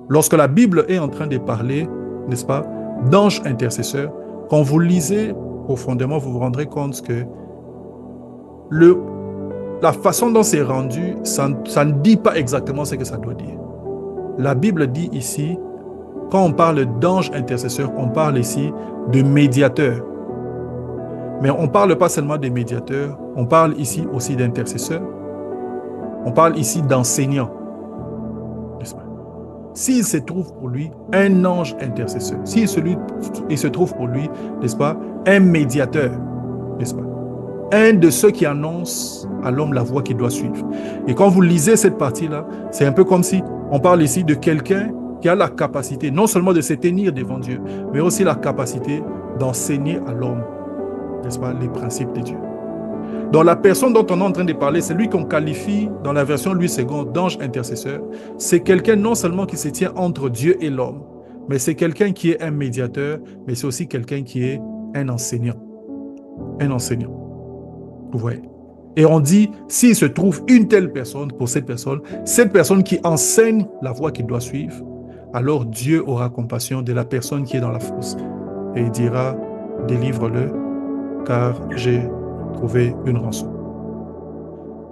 lorsque la Bible est en train de parler, n'est-ce pas, d'anges intercesseurs, quand vous lisez profondément, vous vous rendrez compte que la façon dont c'est rendu, ça ne dit pas exactement ce que ça doit dire. La Bible dit ici, quand on parle d'anges intercesseurs, on parle ici de médiateurs. Mais on ne parle pas seulement des médiateurs, on parle ici aussi d'intercesseurs. On parle ici d'enseignants. N'est-ce pas? S'il se trouve pour lui un ange intercesseur, s'il se trouve pour lui, n'est-ce pas, un médiateur, n'est-ce pas, un de ceux qui annoncent à l'homme la voie qu'il doit suivre. Et quand vous lisez cette partie-là, c'est un peu comme si on parle ici de quelqu'un qui a la capacité non seulement de se tenir devant Dieu, mais aussi la capacité d'enseigner à l'homme, n'est-ce pas, les principes de Dieu. Donc la personne dont on est en train de parler, c'est lui qu'on qualifie dans la version Louis II d'ange intercesseur. C'est quelqu'un non seulement qui se tient entre Dieu et l'homme, mais c'est quelqu'un qui est un médiateur, mais c'est aussi quelqu'un qui est un enseignant. Un enseignant. Vous voyez? Et on dit, s'il se trouve une telle personne, pour cette personne qui enseigne la voie qu'il doit suivre, alors Dieu aura compassion de la personne qui est dans la fosse. Et il dira, délivre-le, car j'ai trouvé une rançon.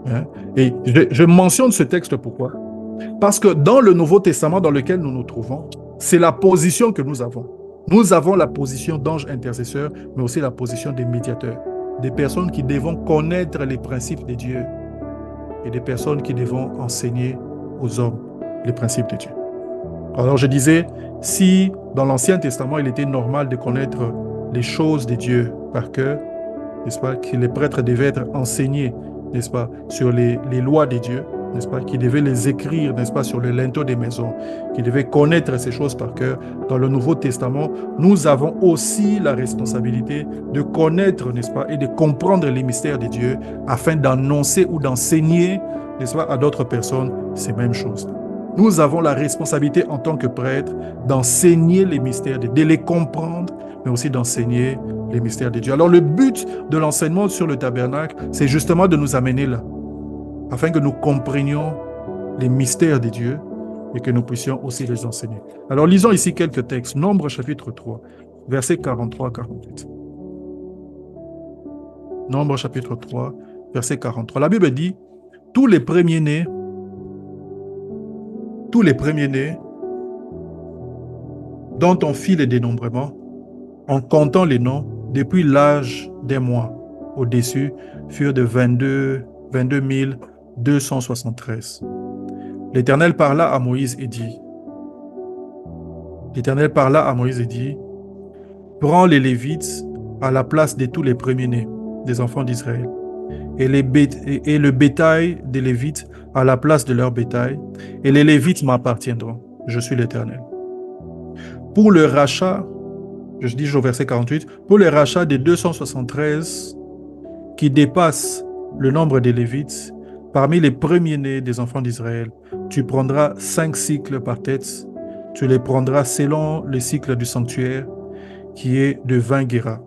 Hein? Et je mentionne ce texte pourquoi? Parce que dans le Nouveau Testament dans lequel nous nous trouvons, c'est la position que nous avons. Nous avons la position d'ange intercesseur, mais aussi la position des médiateurs, des personnes qui devront connaître les principes de Dieu et des personnes qui devront enseigner aux hommes les principes de Dieu. Alors je disais, si dans l'Ancien Testament, il était normal de connaître les choses de Dieu par cœur, n'est-ce pas, que les prêtres devaient être enseignés, n'est-ce pas, sur les lois de Dieu, n'est-ce pas, qu'ils devaient les écrire, n'est-ce pas, sur le linteau des maisons, qu'ils devaient connaître ces choses par cœur. Dans le Nouveau Testament, nous avons aussi la responsabilité de connaître, n'est-ce pas, et de comprendre les mystères de Dieu afin d'annoncer ou d'enseigner, n'est-ce pas, à d'autres personnes ces mêmes choses. Nous avons la responsabilité en tant que prêtres d'enseigner les mystères de Dieu, de les comprendre, mais aussi d'enseigner les mystères de Dieu. Alors le but de l'enseignement sur le tabernacle, c'est justement de nous amener là, afin que nous comprenions les mystères de Dieu et que nous puissions aussi les enseigner. Alors, lisons ici quelques textes. Nombre chapitre 3, versets 43 à 48. Nombre chapitre 3, verset 43. La Bible dit, tous les premiers-nés dont on fit les dénombrements, en comptant les noms, depuis l'âge des mois au-dessus, furent de 22 273. L'Éternel parla à Moïse et dit, prends les Lévites à la place de tous les premiers-nés des enfants d'Israël, et le bétail des Lévites à la place de leur bétail, et les Lévites m'appartiendront. Je suis l'Éternel. Pour le rachat, je dis au verset 48, pour le rachat des 273 qui dépassent le nombre des Lévites, parmi les premiers-nés des enfants d'Israël, tu prendras 5 cycles par tête, tu les prendras selon le cycle du sanctuaire, qui est de 20 guéras.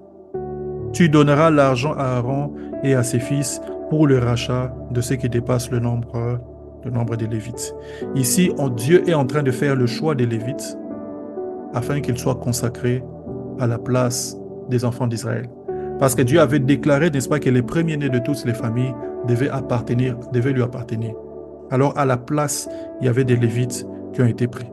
Tu donneras l'argent à Aaron et à ses fils pour le rachat de ceux qui dépassent le nombre des Lévites. Ici, Dieu est en train de faire le choix des Lévites afin qu'ils soient consacrés à la place des enfants d'Israël. Parce que Dieu avait déclaré, n'est-ce pas, que les premiers-nés de toutes les familles devaient lui appartenir. Alors, à la place, il y avait des Lévites qui ont été pris.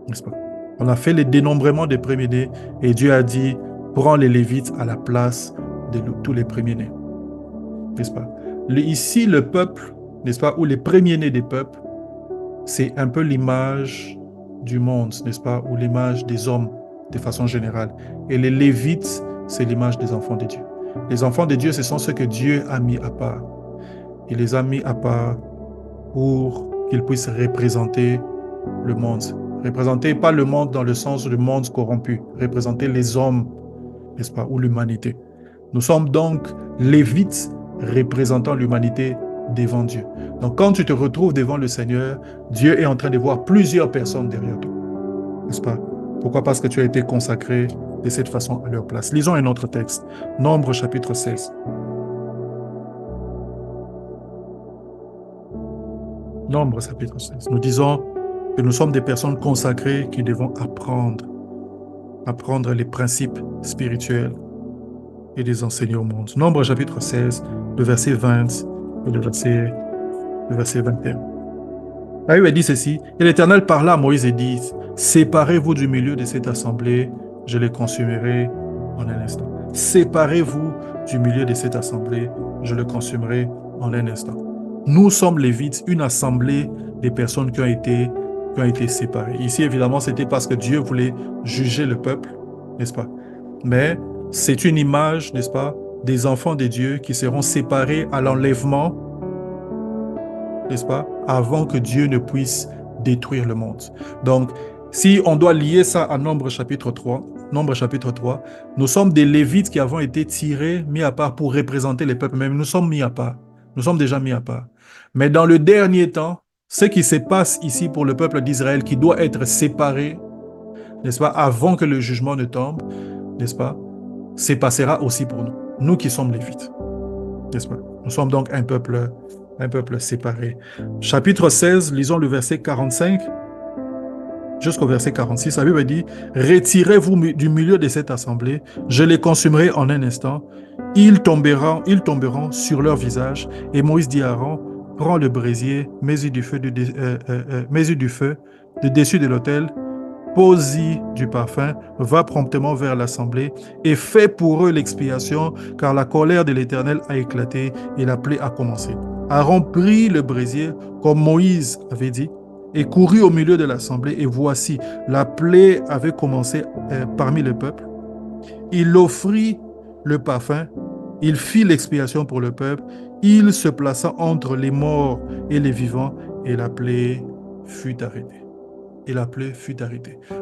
N'est-ce pas? On a fait les dénombrements des premiers-nés et Dieu a dit, prends les Lévites à la place de tous les premiers-nés. N'est-ce pas? Ici, le peuple, n'est-ce pas, ou les premiers-nés des peuples, c'est un peu l'image du monde, n'est-ce pas, ou l'image des hommes de façon générale. Et les Lévites, c'est l'image des enfants de Dieu. Les enfants de Dieu, ce sont ceux que Dieu a mis à part. Il les a mis à part pour qu'ils puissent représenter le monde. Représenter pas le monde dans le sens du monde corrompu, représenter les hommes, n'est-ce pas, ou l'humanité. Nous sommes donc Lévites représentant l'humanité devant Dieu. Donc quand tu te retrouves devant le Seigneur, Dieu est en train de voir plusieurs personnes derrière toi. N'est-ce pas? Pourquoi? Parce que tu as été consacré de cette façon à leur place. Lisons un autre texte. Nombre chapitre 16. Nombre chapitre 16. Nous disons que nous sommes des personnes consacrées qui devons apprendre les principes spirituels et les enseigner au monde. Nombre chapitre 16, le verset 20 et le verset 21. La Bible dit ceci, et l'Éternel parla à Moïse et dit, séparez-vous du milieu de cette assemblée, je les consumerai en un instant. Séparez-vous du milieu de cette assemblée, je le consumerai en un instant. Nous sommes Lévites, une assemblée des personnes qui ont été séparées. Ici, évidemment, c'était parce que Dieu voulait juger le peuple, n'est-ce pas? Mais c'est une image, n'est-ce pas, des enfants de Dieu qui seront séparés à l'enlèvement, n'est-ce pas, avant que Dieu ne puisse détruire le monde. Donc, si on doit lier ça à Nombre chapitre 3, nous sommes des Lévites qui avons été tirés, mis à part pour représenter les peuples, même nous sommes mis à part. Nous sommes déjà mis à part. Mais dans le dernier temps, ce qui se passe ici pour le peuple d'Israël qui doit être séparé, n'est-ce pas, avant que le jugement ne tombe, n'est-ce pas, se passera aussi pour nous, nous qui sommes Lévites, n'est-ce pas? Nous sommes donc un peuple séparé. Chapitre 16, lisons le verset 45 jusqu'au verset 46. La Bible dit, retirez-vous du milieu de cette assemblée, je les consumerai en un instant. Ils tomberont sur leur visage. Et Moïse dit à Aaron, prends le brésier, mets-y du feu de dessus de l'autel, pose-y du parfum, va promptement vers l'assemblée et fais pour eux l'expiation, car la colère de l'Éternel a éclaté et la plaie a commencé. Aaron prit le brésier, comme Moïse avait dit, et courut au milieu de l'assemblée, et voici, la plaie avait commencé parmi le peuple. Il offrit le parfum, il fit l'expiation pour le peuple, il se plaça entre les morts et les vivants, et la plaie fut arrêtée.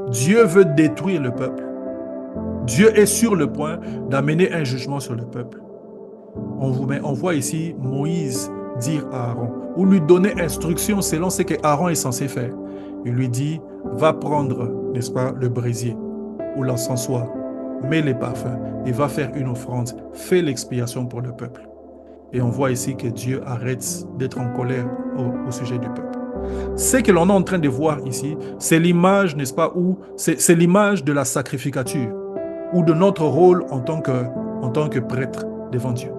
Dieu veut détruire le peuple. Dieu est sur le point d'amener un jugement sur le peuple. On voit ici Moïse dire à Aaron, ou lui donner instruction selon ce que Aaron est censé faire. Il lui dit, va prendre, n'est-ce pas, le brésier ou l'encensoir, mets les parfums et va faire une offrande, fais l'expiation pour le peuple. Et on voit ici que Dieu arrête d'être en colère au sujet du peuple. Ce que l'on est en train de voir ici, c'est l'image, n'est-ce pas, ou c'est l'image de la sacrificature ou de notre rôle en tant que prêtre devant Dieu.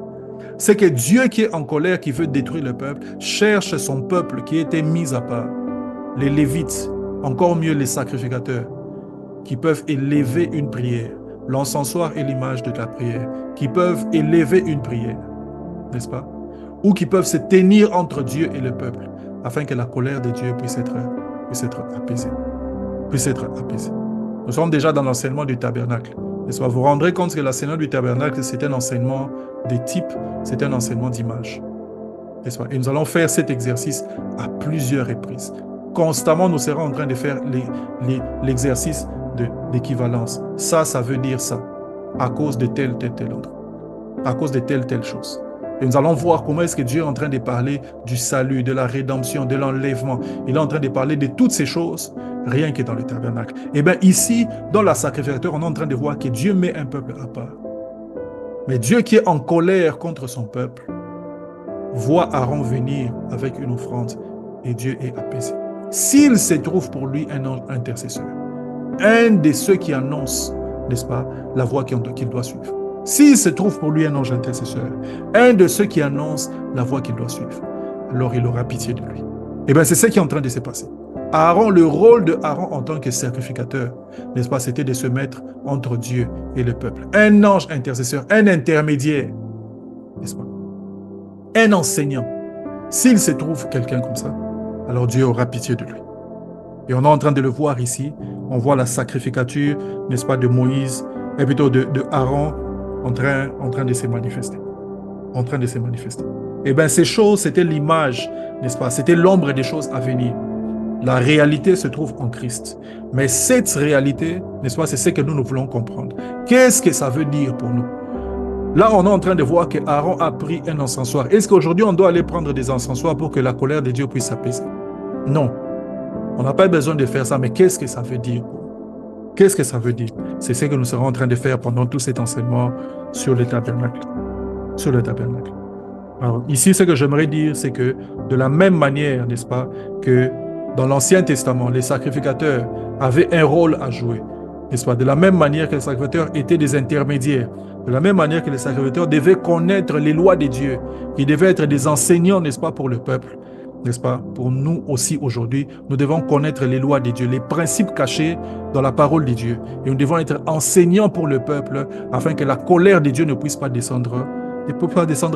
C'est que Dieu qui est en colère, qui veut détruire le peuple, cherche son peuple qui a été mis à part. Les Lévites, encore mieux les sacrificateurs, qui peuvent élever une prière. L'encensoir est l'image de la prière, qui peuvent élever une prière, n'est-ce pas? Ou qui peuvent se tenir entre Dieu et le peuple, afin que la colère de Dieu puisse être apaisée. Nous sommes déjà dans l'enseignement du tabernacle. Vous vous rendrez compte que l'enseignement du tabernacle, c'est un enseignement de type, c'est un enseignement d'image. Et nous allons faire cet exercice à plusieurs reprises. Constamment, nous serons en train de faire l'exercice d'équivalence. Ça veut dire ça, à cause de tel endroit, à cause de telle chose. Et nous allons voir comment est-ce que Dieu est en train de parler du salut, de la rédemption, de l'enlèvement. Il est en train de parler de toutes ces choses, rien que dans le tabernacle. Et bien ici, dans la sacrificateur, on est en train de voir que Dieu met un peuple à part. Mais Dieu qui est en colère contre son peuple, voit Aaron venir avec une offrande et Dieu est apaisé. S'il se trouve pour lui un ange intercesseur, un de ceux qui annoncent, n'est-ce pas, la voie qu'il doit suivre. S'il se trouve pour lui un ange intercesseur, un de ceux qui annoncent la voie qu'il doit suivre, alors il aura pitié de lui. Et bien c'est ce qui est en train de se passer. Aaron, le rôle de Aaron en tant que sacrificateur, n'est-ce pas, c'était de se mettre entre Dieu et le peuple. Un ange intercesseur, un intermédiaire, n'est-ce pas, un enseignant. S'il se trouve quelqu'un comme ça, alors Dieu aura pitié de lui. Et on est en train de le voir ici. On voit la sacrificature, n'est-ce pas, de Moïse, et plutôt de Aaron, en train de se manifester. En train de se manifester. Et bien ces choses, c'était l'image, n'est-ce pas? C'était l'ombre des choses à venir. La réalité se trouve en Christ. Mais cette réalité, n'est-ce pas, c'est ce que nous voulons comprendre. Qu'est-ce que ça veut dire pour nous? Là, on est en train de voir que Aaron a pris un encensoir. Est-ce qu'aujourd'hui, on doit aller prendre des encensoirs pour que la colère de Dieu puisse s'apaiser? Non. On n'a pas besoin de faire ça, mais qu'est-ce que ça veut dire? Qu'est-ce que ça veut dire? C'est ce que nous serons en train de faire pendant tout cet enseignement sur le tabernacle. Sur le tabernacle. Alors, ici, ce que j'aimerais dire, c'est que de la même manière, n'est-ce pas, que dans l'Ancien Testament, les sacrificateurs avaient un rôle à jouer, n'est-ce pas? De la même manière que les sacrificateurs étaient des intermédiaires, de la même manière que les sacrificateurs devaient connaître les lois de Dieu, ils devaient être des enseignants, n'est-ce pas, pour le peuple, n'est-ce pas? Pour nous aussi aujourd'hui, nous devons connaître les lois de Dieu, les principes cachés dans la parole de Dieu. Et nous devons être enseignants pour le peuple afin que la colère de Dieu ne puisse pas descendre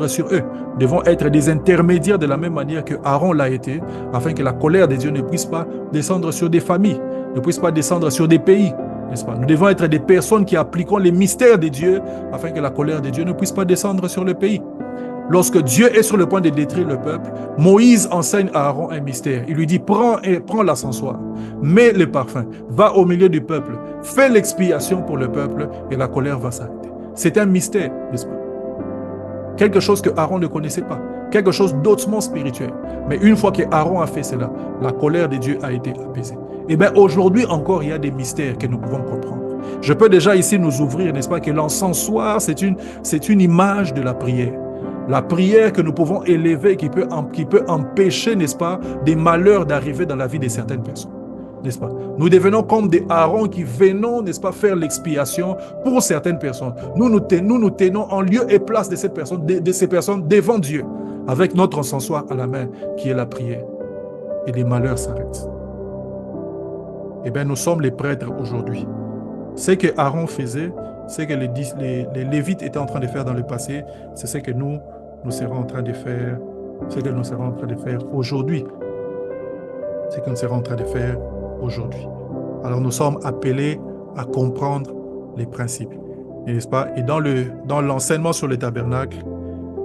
sur eux. Nous devons être des intermédiaires de la même manière que Aaron l'a été, afin que la colère de Dieu ne puisse pas descendre sur des familles, ne puisse pas descendre sur des pays, n'est-ce pas? Nous devons être des personnes qui appliquons les mystères de Dieu, afin que la colère de Dieu ne puisse pas descendre sur le pays. Lorsque Dieu est sur le point de détruire le peuple, Moïse enseigne à Aaron un mystère. Il lui dit, prends l'encensoir, mets le parfum, va au milieu du peuple, fais l'expiation pour le peuple et la colère va s'arrêter. C'est un mystère, n'est-ce pas? Quelque chose que Aaron ne connaissait pas, quelque chose d'autrement spirituel. Mais une fois que Aaron a fait cela, la colère de Dieu a été apaisée. Et bien aujourd'hui encore, il y a des mystères que nous pouvons comprendre. Je peux déjà ici nous ouvrir, n'est-ce pas, que l'encensoir, c'est une image de la prière. La prière que nous pouvons élever, qui peut empêcher, n'est-ce pas, des malheurs d'arriver dans la vie de certaines personnes. N'est-ce pas? Nous devenons comme des Aaron qui venons, n'est-ce pas, faire l'expiation pour certaines personnes. Nous nous tenons en lieu et place de ces personnes devant Dieu, avec notre encensoir à la main, qui est la prière. Et les malheurs s'arrêtent. Eh bien, nous sommes les prêtres aujourd'hui. Ce que Aaron faisait, ce que les Lévites étaient en train de faire dans le passé, c'est ce que nous serons en train de faire, ce que nous serons en train de faire aujourd'hui. Ce que nous serons en train de faire aujourd'hui. Alors nous sommes appelés à comprendre les principes, n'est-ce pas? Et dans l'enseignement sur le tabernacle,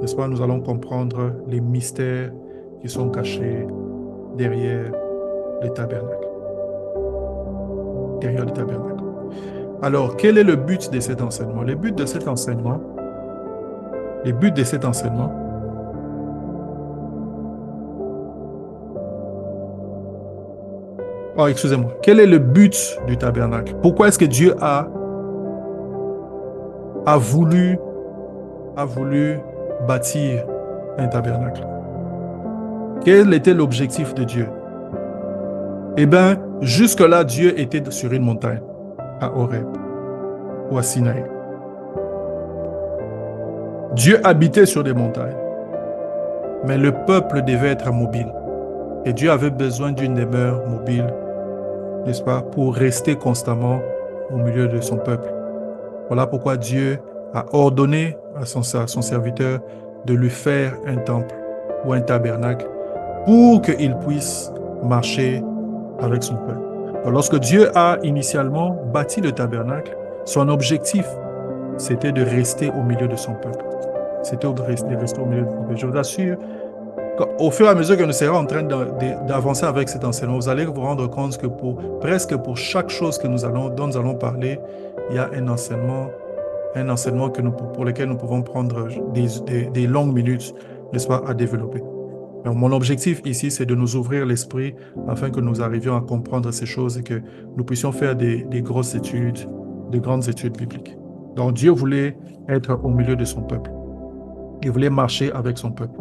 n'est-ce pas, nous allons comprendre les mystères qui sont cachés derrière le tabernacle. Derrière le tabernacle. Alors, quel est le but de cet enseignement? Le but de cet enseignement, oh, excusez-moi. Quel est le but du tabernacle? Pourquoi est-ce que Dieu a voulu bâtir un tabernacle? Quel était l'objectif de Dieu? Eh bien, jusque-là, Dieu était sur une montagne, à Horeb ou à Sinaï. Dieu habitait sur des montagnes, mais le peuple devait être mobile. Et Dieu avait besoin d'une demeure mobile, n'est-ce pas, pour rester constamment au milieu de son peuple. Voilà pourquoi Dieu a ordonné à son serviteur de lui faire un temple ou un tabernacle pour qu'il puisse marcher avec son peuple. Donc, lorsque Dieu a initialement bâti le tabernacle, son objectif, c'était de rester au milieu de son peuple. C'était de rester au milieu de son peuple. Je vous assure, au fur et à mesure que nous serons en train d'avancer avec cet enseignement, vous allez vous rendre compte que presque pour chaque chose que dont nous allons parler, il y a un enseignement pour lequel nous pouvons prendre des longues minutes, n'est-ce pas, à développer. Alors, mon objectif ici, c'est de nous ouvrir l'esprit afin que nous arrivions à comprendre ces choses et que nous puissions faire des grosses études, des grandes études bibliques. Donc, Dieu voulait être au milieu de son peuple. Il voulait marcher avec son peuple,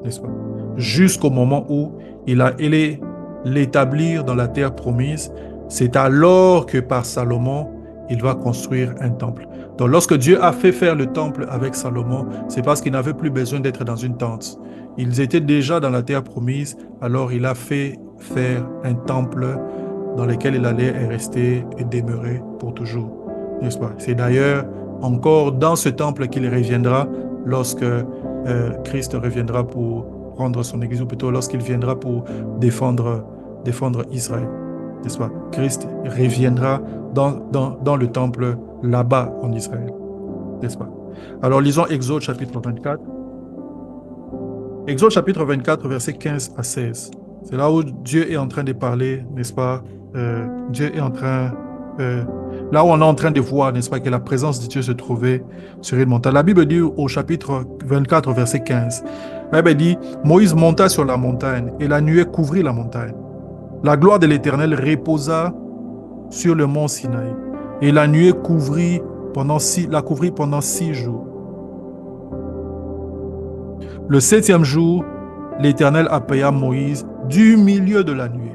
n'est-ce pas? Jusqu'au moment où il allait l'établir dans la terre promise. C'est alors que par Salomon, il va construire un temple. Donc, lorsque Dieu a fait faire le temple avec Salomon, c'est parce qu'il n'avait plus besoin d'être dans une tente. Ils étaient déjà dans la terre promise, alors il a fait faire un temple dans lequel il allait rester et demeurer pour toujours, n'est-ce pas? C'est d'ailleurs encore dans ce temple qu'il reviendra lorsque Christ reviendra pour prendre son église, ou plutôt lorsqu'il viendra pour défendre Israël, n'est-ce pas? Christ reviendra dans le temple là-bas en Israël, n'est-ce pas? Alors lisons Exode chapitre 24. Exode chapitre 24, versets 15 à 16. C'est là où Dieu est en train de parler, n'est-ce pas? Dieu est en train... là où on est en train de voir, n'est-ce pas, que la présence de Dieu se trouvait sur une montagne. La Bible dit au chapitre 24, verset 15, la Bible dit, Moïse monta sur la montagne et la nuée couvrit la montagne. La gloire de l'Éternel reposa sur le mont Sinaï et la nuée couvrit pendant 6 jours. Le 7e jour, l'Éternel appela Moïse du milieu de la nuée.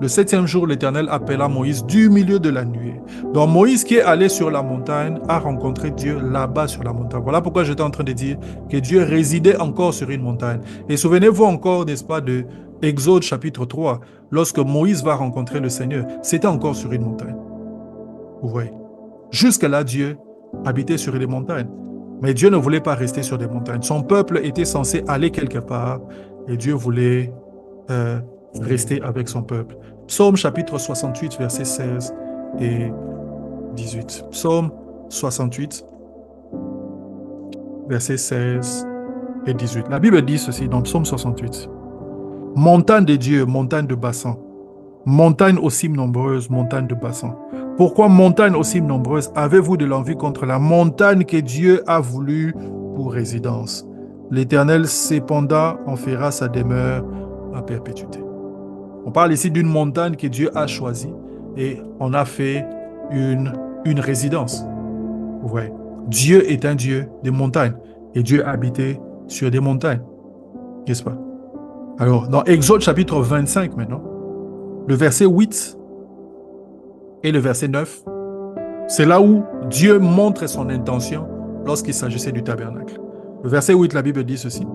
Le 7e jour, l'Éternel appela Moïse du milieu de la nuée. Donc Moïse qui est allé sur la montagne a rencontré Dieu là-bas sur la montagne. Voilà pourquoi j'étais en train de dire que Dieu résidait encore sur une montagne. Et souvenez-vous encore, n'est-ce pas, de Exode chapitre 3, lorsque Moïse va rencontrer le Seigneur, c'était encore sur une montagne. Vous voyez. Jusque-là, Dieu habitait sur les montagnes. Mais Dieu ne voulait pas rester sur des montagnes. Son peuple était censé aller quelque part et Dieu voulait rester avec son peuple. Psaume chapitre 68, versets 16 et 18. Psaume 68, versets 16 et 18. La Bible dit ceci dans Psaume 68. Montagne de Dieu, montagne de Bassan. Montagne aux cimes nombreuses, montagne de Bassan. Pourquoi montagne aux cimes nombreuses avez-vous de l'envie contre la montagne que Dieu a voulu pour résidence? L'Éternel, cependant, en fera sa demeure à perpétuité. On parle ici d'une montagne que Dieu a choisie et on a fait une résidence. Vous voyez, Dieu est un Dieu des montagnes et Dieu habitait sur des montagnes, n'est-ce pas? Alors, dans Exode chapitre 25 maintenant, le verset 8 et le verset 9, c'est là où Dieu montre son intention lorsqu'il s'agissait du tabernacle. Le verset 8, la Bible dit ceci,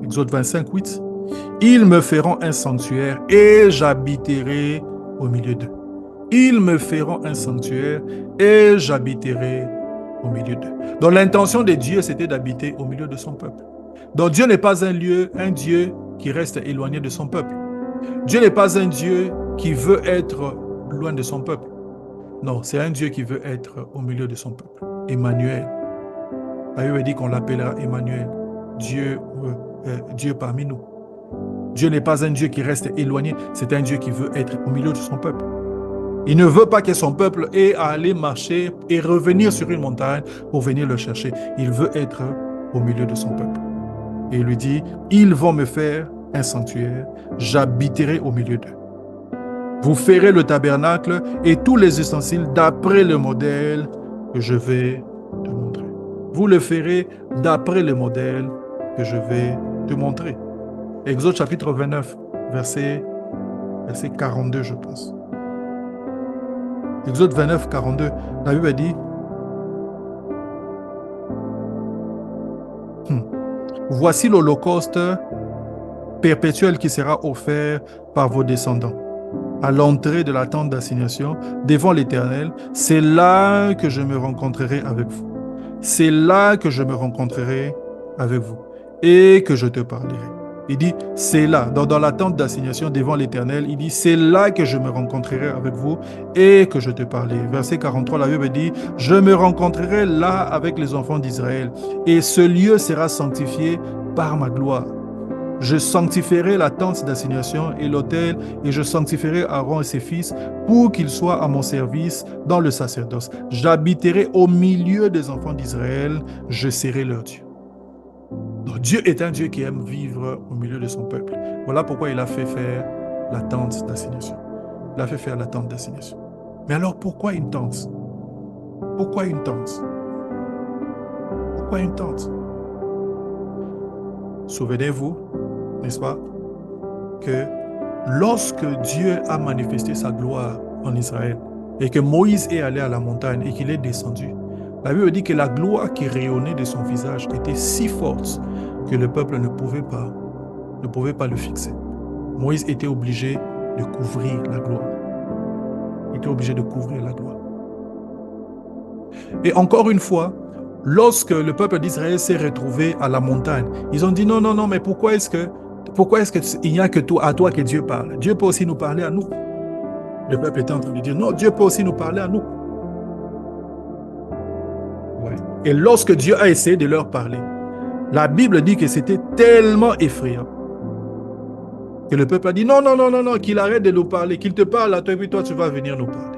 Exode 25, 8, « Ils me feront un sanctuaire et j'habiterai au milieu d'eux. Ils me feront un sanctuaire et j'habiterai au milieu d'eux. » Donc l'intention de Dieu, c'était d'habiter au milieu de son peuple. Donc Dieu n'est pas un Dieu qui reste éloigné de son peuple. Dieu n'est pas un Dieu qui veut être loin de son peuple. Non, c'est un Dieu qui veut être au milieu de son peuple. Emmanuel. La Bible dit qu'on l'appellera Emmanuel, Dieu parmi nous. Dieu n'est pas un Dieu qui reste éloigné, c'est un Dieu qui veut être au milieu de son peuple. Il ne veut pas que son peuple ait à aller marcher et revenir sur une montagne pour venir le chercher. Il veut être au milieu de son peuple. Et il lui dit, ils vont me faire un sanctuaire, j'habiterai au milieu d'eux. Vous ferez le tabernacle et tous les ustensiles d'après le modèle que je vais te montrer. Vous le ferez d'après le modèle que je vais te montrer. Exode chapitre 29, verset verset 42, je pense. Exode 29, 42, la Bible dit voici l'holocauste perpétuel qui sera offert par vos descendants à l'entrée de la tente d'assignation devant l'Éternel. C'est là que je me rencontrerai avec vous. C'est là que je me rencontrerai avec vous et que je te parlerai. Il dit, c'est là, dans la tente d'assignation devant l'Éternel, il dit, c'est là que je me rencontrerai avec vous et que je te parlerai. Verset 43, la Bible dit, je me rencontrerai là avec les enfants d'Israël et ce lieu sera sanctifié par ma gloire. Je sanctifierai la tente d'assignation et l'autel et je sanctifierai Aaron et ses fils pour qu'ils soient à mon service dans le sacerdoce. J'habiterai au milieu des enfants d'Israël, je serai leur Dieu. Donc Dieu est un Dieu qui aime vivre au milieu de son peuple. Voilà pourquoi il a fait faire la tente d'assignation. Il a fait faire la tente d'assignation. Mais alors pourquoi une tente? Pourquoi une tente? Pourquoi une tente? Souvenez-vous, n'est-ce pas, que lorsque Dieu a manifesté sa gloire en Israël et que Moïse est allé à la montagne et qu'il est descendu, la Bible dit que la gloire qui rayonnait de son visage était si forte que le peuple ne pouvait pas le fixer. Moïse était obligé de couvrir la gloire. Il était obligé de couvrir la gloire. Et encore une fois, lorsque le peuple d'Israël s'est retrouvé à la montagne, ils ont dit non, mais pourquoi est-ce qu'il n'y a que toi, à toi que Dieu parle? Dieu peut aussi nous parler à nous. Le peuple était en train de dire non, Dieu peut aussi nous parler à nous. Ouais. Et lorsque Dieu a essayé de leur parler, la Bible dit que c'était tellement effrayant que le peuple a dit non, qu'il arrête de nous parler, qu'il te parle à toi et puis toi tu vas venir nous parler.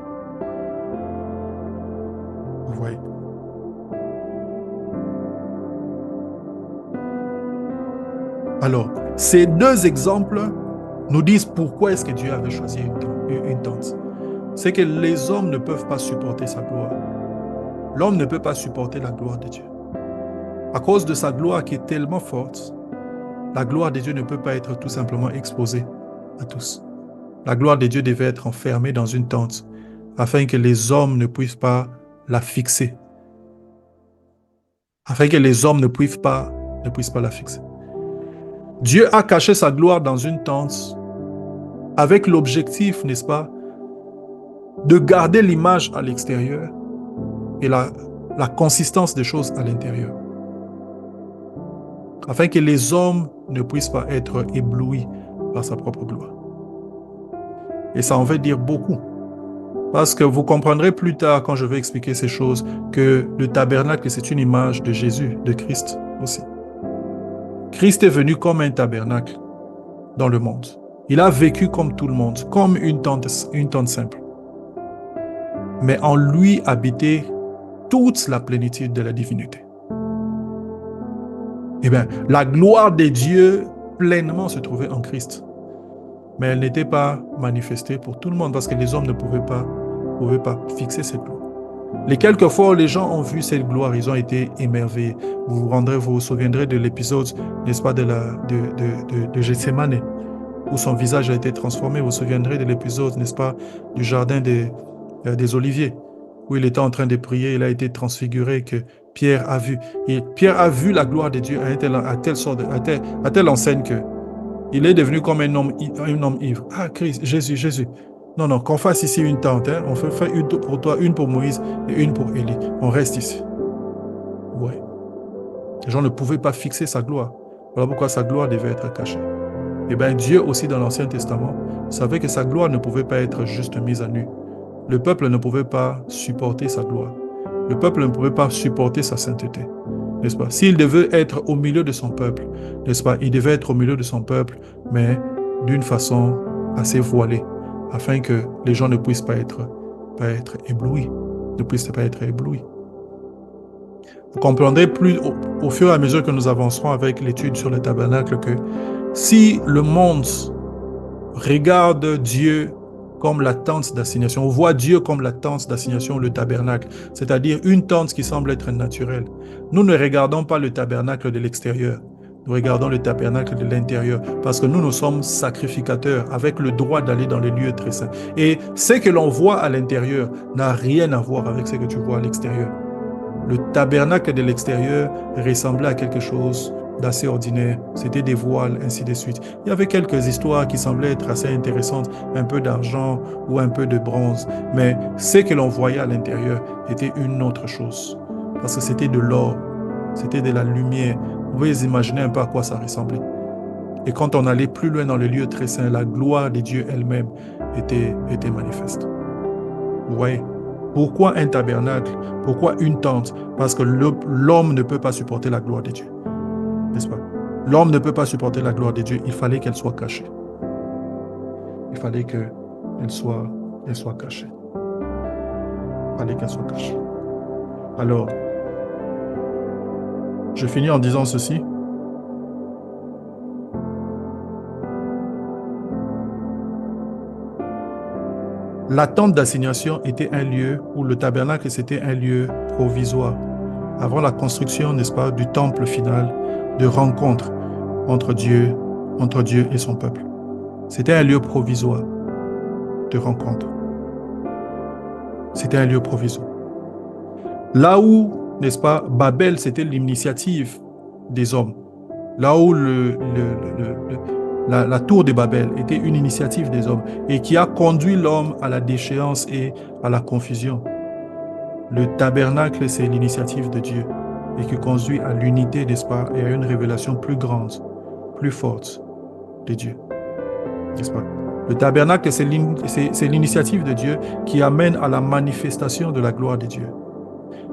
Vous voyez? Alors, ces deux exemples nous disent pourquoi est-ce que Dieu avait choisi une tente. C'est que les hommes ne peuvent pas supporter sa gloire. L'homme ne peut pas supporter la gloire de Dieu. À cause de sa gloire qui est tellement forte, la gloire de Dieu ne peut pas être tout simplement exposée à tous. La gloire de Dieu devait être enfermée dans une tente afin que les hommes ne puissent pas la fixer. Afin que les hommes ne puissent pas la fixer. Dieu a caché sa gloire dans une tente avec l'objectif, n'est-ce pas, de garder l'image à l'extérieur et la consistance des choses à l'intérieur. Afin que les hommes ne puissent pas être éblouis par sa propre gloire. Et ça en veut dire beaucoup. Parce que vous comprendrez plus tard, quand je vais expliquer ces choses, que le tabernacle, c'est une image de Jésus, de Christ aussi. Christ est venu comme un tabernacle dans le monde. Il a vécu comme tout le monde, comme une tente simple. Mais en lui habitait toute la plénitude de la divinité. Eh bien, la gloire de Dieu pleinement se trouvait en Christ. Mais elle n'était pas manifestée pour tout le monde parce que les hommes ne pouvaient pas fixer cette gloire. Les quelques fois où les gens ont vu cette gloire, ils ont été émerveillés. Vous vous souviendrez de l'épisode, n'est-ce pas, de Gethsémane, où son visage a été transformé. Vous vous souviendrez de l'épisode, n'est-ce pas, du jardin des Oliviers, où il était en train de prier, il a été transfiguré, que Pierre a vu. Et Pierre a vu la gloire de Dieu à telle enseigne que il est devenu comme un homme ivre. Ah, Christ, Jésus. Non, qu'on fasse ici une tente. Hein? On fait une pour toi, une pour Moïse et une pour Élie. On reste ici. Ouais. Les gens ne pouvaient pas fixer sa gloire. Voilà pourquoi sa gloire devait être cachée. Et bien, Dieu aussi, dans l'Ancien Testament, savait que sa gloire ne pouvait pas être juste mise à nu. Le peuple ne pouvait pas supporter sa gloire. Le peuple ne pouvait pas supporter sa sainteté. N'est-ce pas? S'il devait être au milieu de son peuple, n'est-ce pas? Il devait être au milieu de son peuple, mais d'une façon assez voilée, afin que les gens ne puissent pas être éblouis. Vous comprendrez plus au fur et à mesure que nous avancerons avec l'étude sur le tabernacle que si le monde regarde Dieu comme la tente d'assignation, on voit Dieu comme la tente d'assignation, le tabernacle, c'est-à-dire une tente qui semble être naturelle. Nous ne regardons pas le tabernacle de l'extérieur. nous regardons le tabernacle de l'intérieur parce que nous sommes sacrificateurs avec le droit d'aller dans les lieux très saints. Et ce que l'on voit à l'intérieur n'a rien à voir avec ce que tu vois à l'extérieur. Le tabernacle de l'extérieur ressemblait à quelque chose d'assez ordinaire. C'était des voiles, ainsi de suite. Il y avait quelques histoires qui semblaient être assez intéressantes, un peu d'argent ou un peu de bronze. Mais ce que l'on voyait à l'intérieur était une autre chose. Parce que c'était de l'or, c'était de la lumière. Vous pouvez imaginer un peu à quoi ça ressemblait. Et quand on allait plus loin dans le lieu très saint, la gloire de Dieu elle-même était manifeste. Vous voyez? Pourquoi un tabernacle? Pourquoi une tente? Parce que l'homme ne peut pas supporter la gloire de Dieu. N'est-ce pas? L'homme ne peut pas supporter la gloire de Dieu. Il fallait qu'elle soit cachée. Il fallait qu'elle soit cachée. Il fallait qu'elle soit cachée. Alors, je finis en disant ceci. La tente d'assignation était un lieu où le tabernacle, c'était un lieu provisoire. Avant la construction, n'est-ce pas, du temple final, de rencontre entre Dieu et son peuple. C'était un lieu provisoire de rencontre. C'était un lieu provisoire. Là où, n'est-ce pas, Babel, c'était l'initiative des hommes. Là où la tour de Babel était une initiative des hommes et qui a conduit l'homme à la déchéance et à la confusion. Le tabernacle, c'est l'initiative de Dieu et qui conduit à l'unité, n'est-ce pas, et à une révélation plus grande, plus forte de Dieu. N'est-ce pas? Le tabernacle, c'est l'initiative de Dieu qui amène à la manifestation de la gloire de Dieu.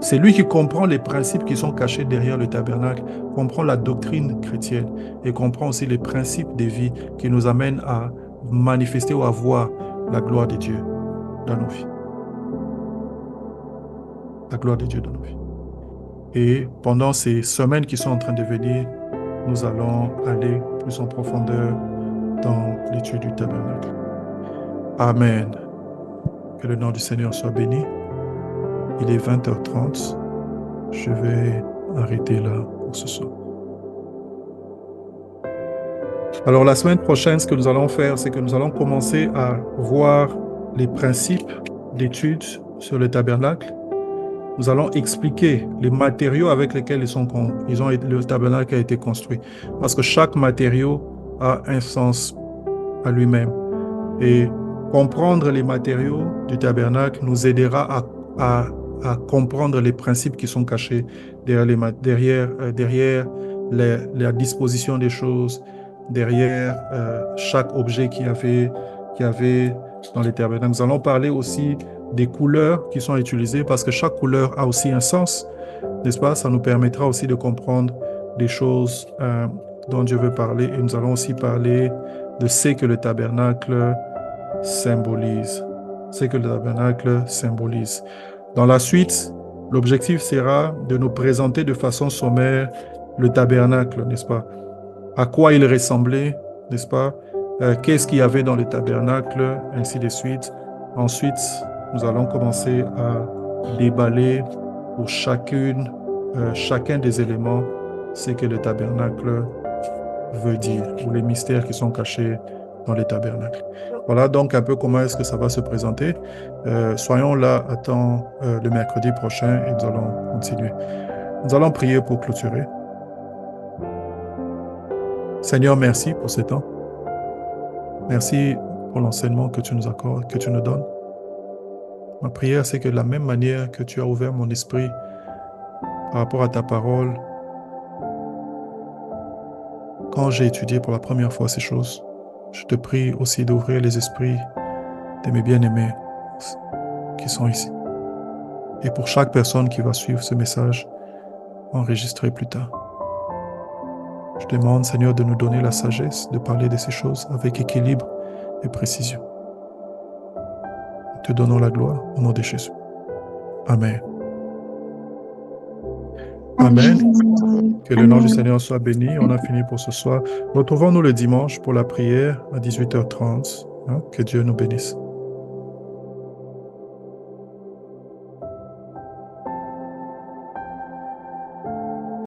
C'est lui qui comprend les principes qui sont cachés derrière le tabernacle, comprend la doctrine chrétienne et comprend aussi les principes de vie qui nous amènent à manifester ou à voir la gloire de Dieu dans nos vies. La gloire de Dieu dans nos vies. Et pendant ces semaines qui sont en train de venir, nous allons aller plus en profondeur dans l'étude du tabernacle. Amen. Que le nom du Seigneur soit béni. Il est 20h30. Je vais arrêter là pour ce soir. Alors la semaine prochaine, ce que nous allons faire, c'est que nous allons commencer à voir les principes d'étude sur le tabernacle. Nous allons expliquer les matériaux avec lesquels le tabernacle a été construit. Parce que chaque matériau a un sens à lui-même. Et comprendre les matériaux du tabernacle nous aidera à comprendre les principes qui sont cachés derrière la disposition des choses, derrière chaque objet qu'il y avait dans les tabernacles. Nous allons parler aussi des couleurs qui sont utilisées parce que chaque couleur a aussi un sens, n'est-ce pas? Ça nous permettra aussi de comprendre des choses dont Dieu veut parler et nous allons aussi parler de ce que le tabernacle symbolise. Ce que le tabernacle symbolise. Dans la suite, l'objectif sera de nous présenter de façon sommaire le tabernacle, n'est-ce pas? À quoi il ressemblait, n'est-ce pas? Qu'est-ce qu'il y avait dans le tabernacle, ainsi de suite. Ensuite, nous allons commencer à déballer pour chacun des éléments ce que le tabernacle veut dire, ou les mystères qui sont cachés dans le tabernacle. Voilà donc un peu comment est-ce que ça va se présenter. Soyons là à temps le mercredi prochain et nous allons continuer. Nous allons prier pour clôturer. Seigneur, merci pour ce temps. Merci pour l'enseignement que tu nous accordes, que tu nous donnes. Ma prière, c'est que de la même manière que tu as ouvert mon esprit par rapport à ta parole, quand j'ai étudié pour la première fois ces choses, je te prie aussi d'ouvrir les esprits de mes bien-aimés qui sont ici. Et pour chaque personne qui va suivre ce message, enregistré plus tard. Je demande, Seigneur, de nous donner la sagesse de parler de ces choses avec équilibre et précision. Nous te donnons la gloire au nom de Jésus. Amen. Amen. Que le nom du Seigneur soit béni. On a fini pour ce soir. Retrouvons-nous le dimanche pour la prière à 18h30. Que Dieu nous bénisse.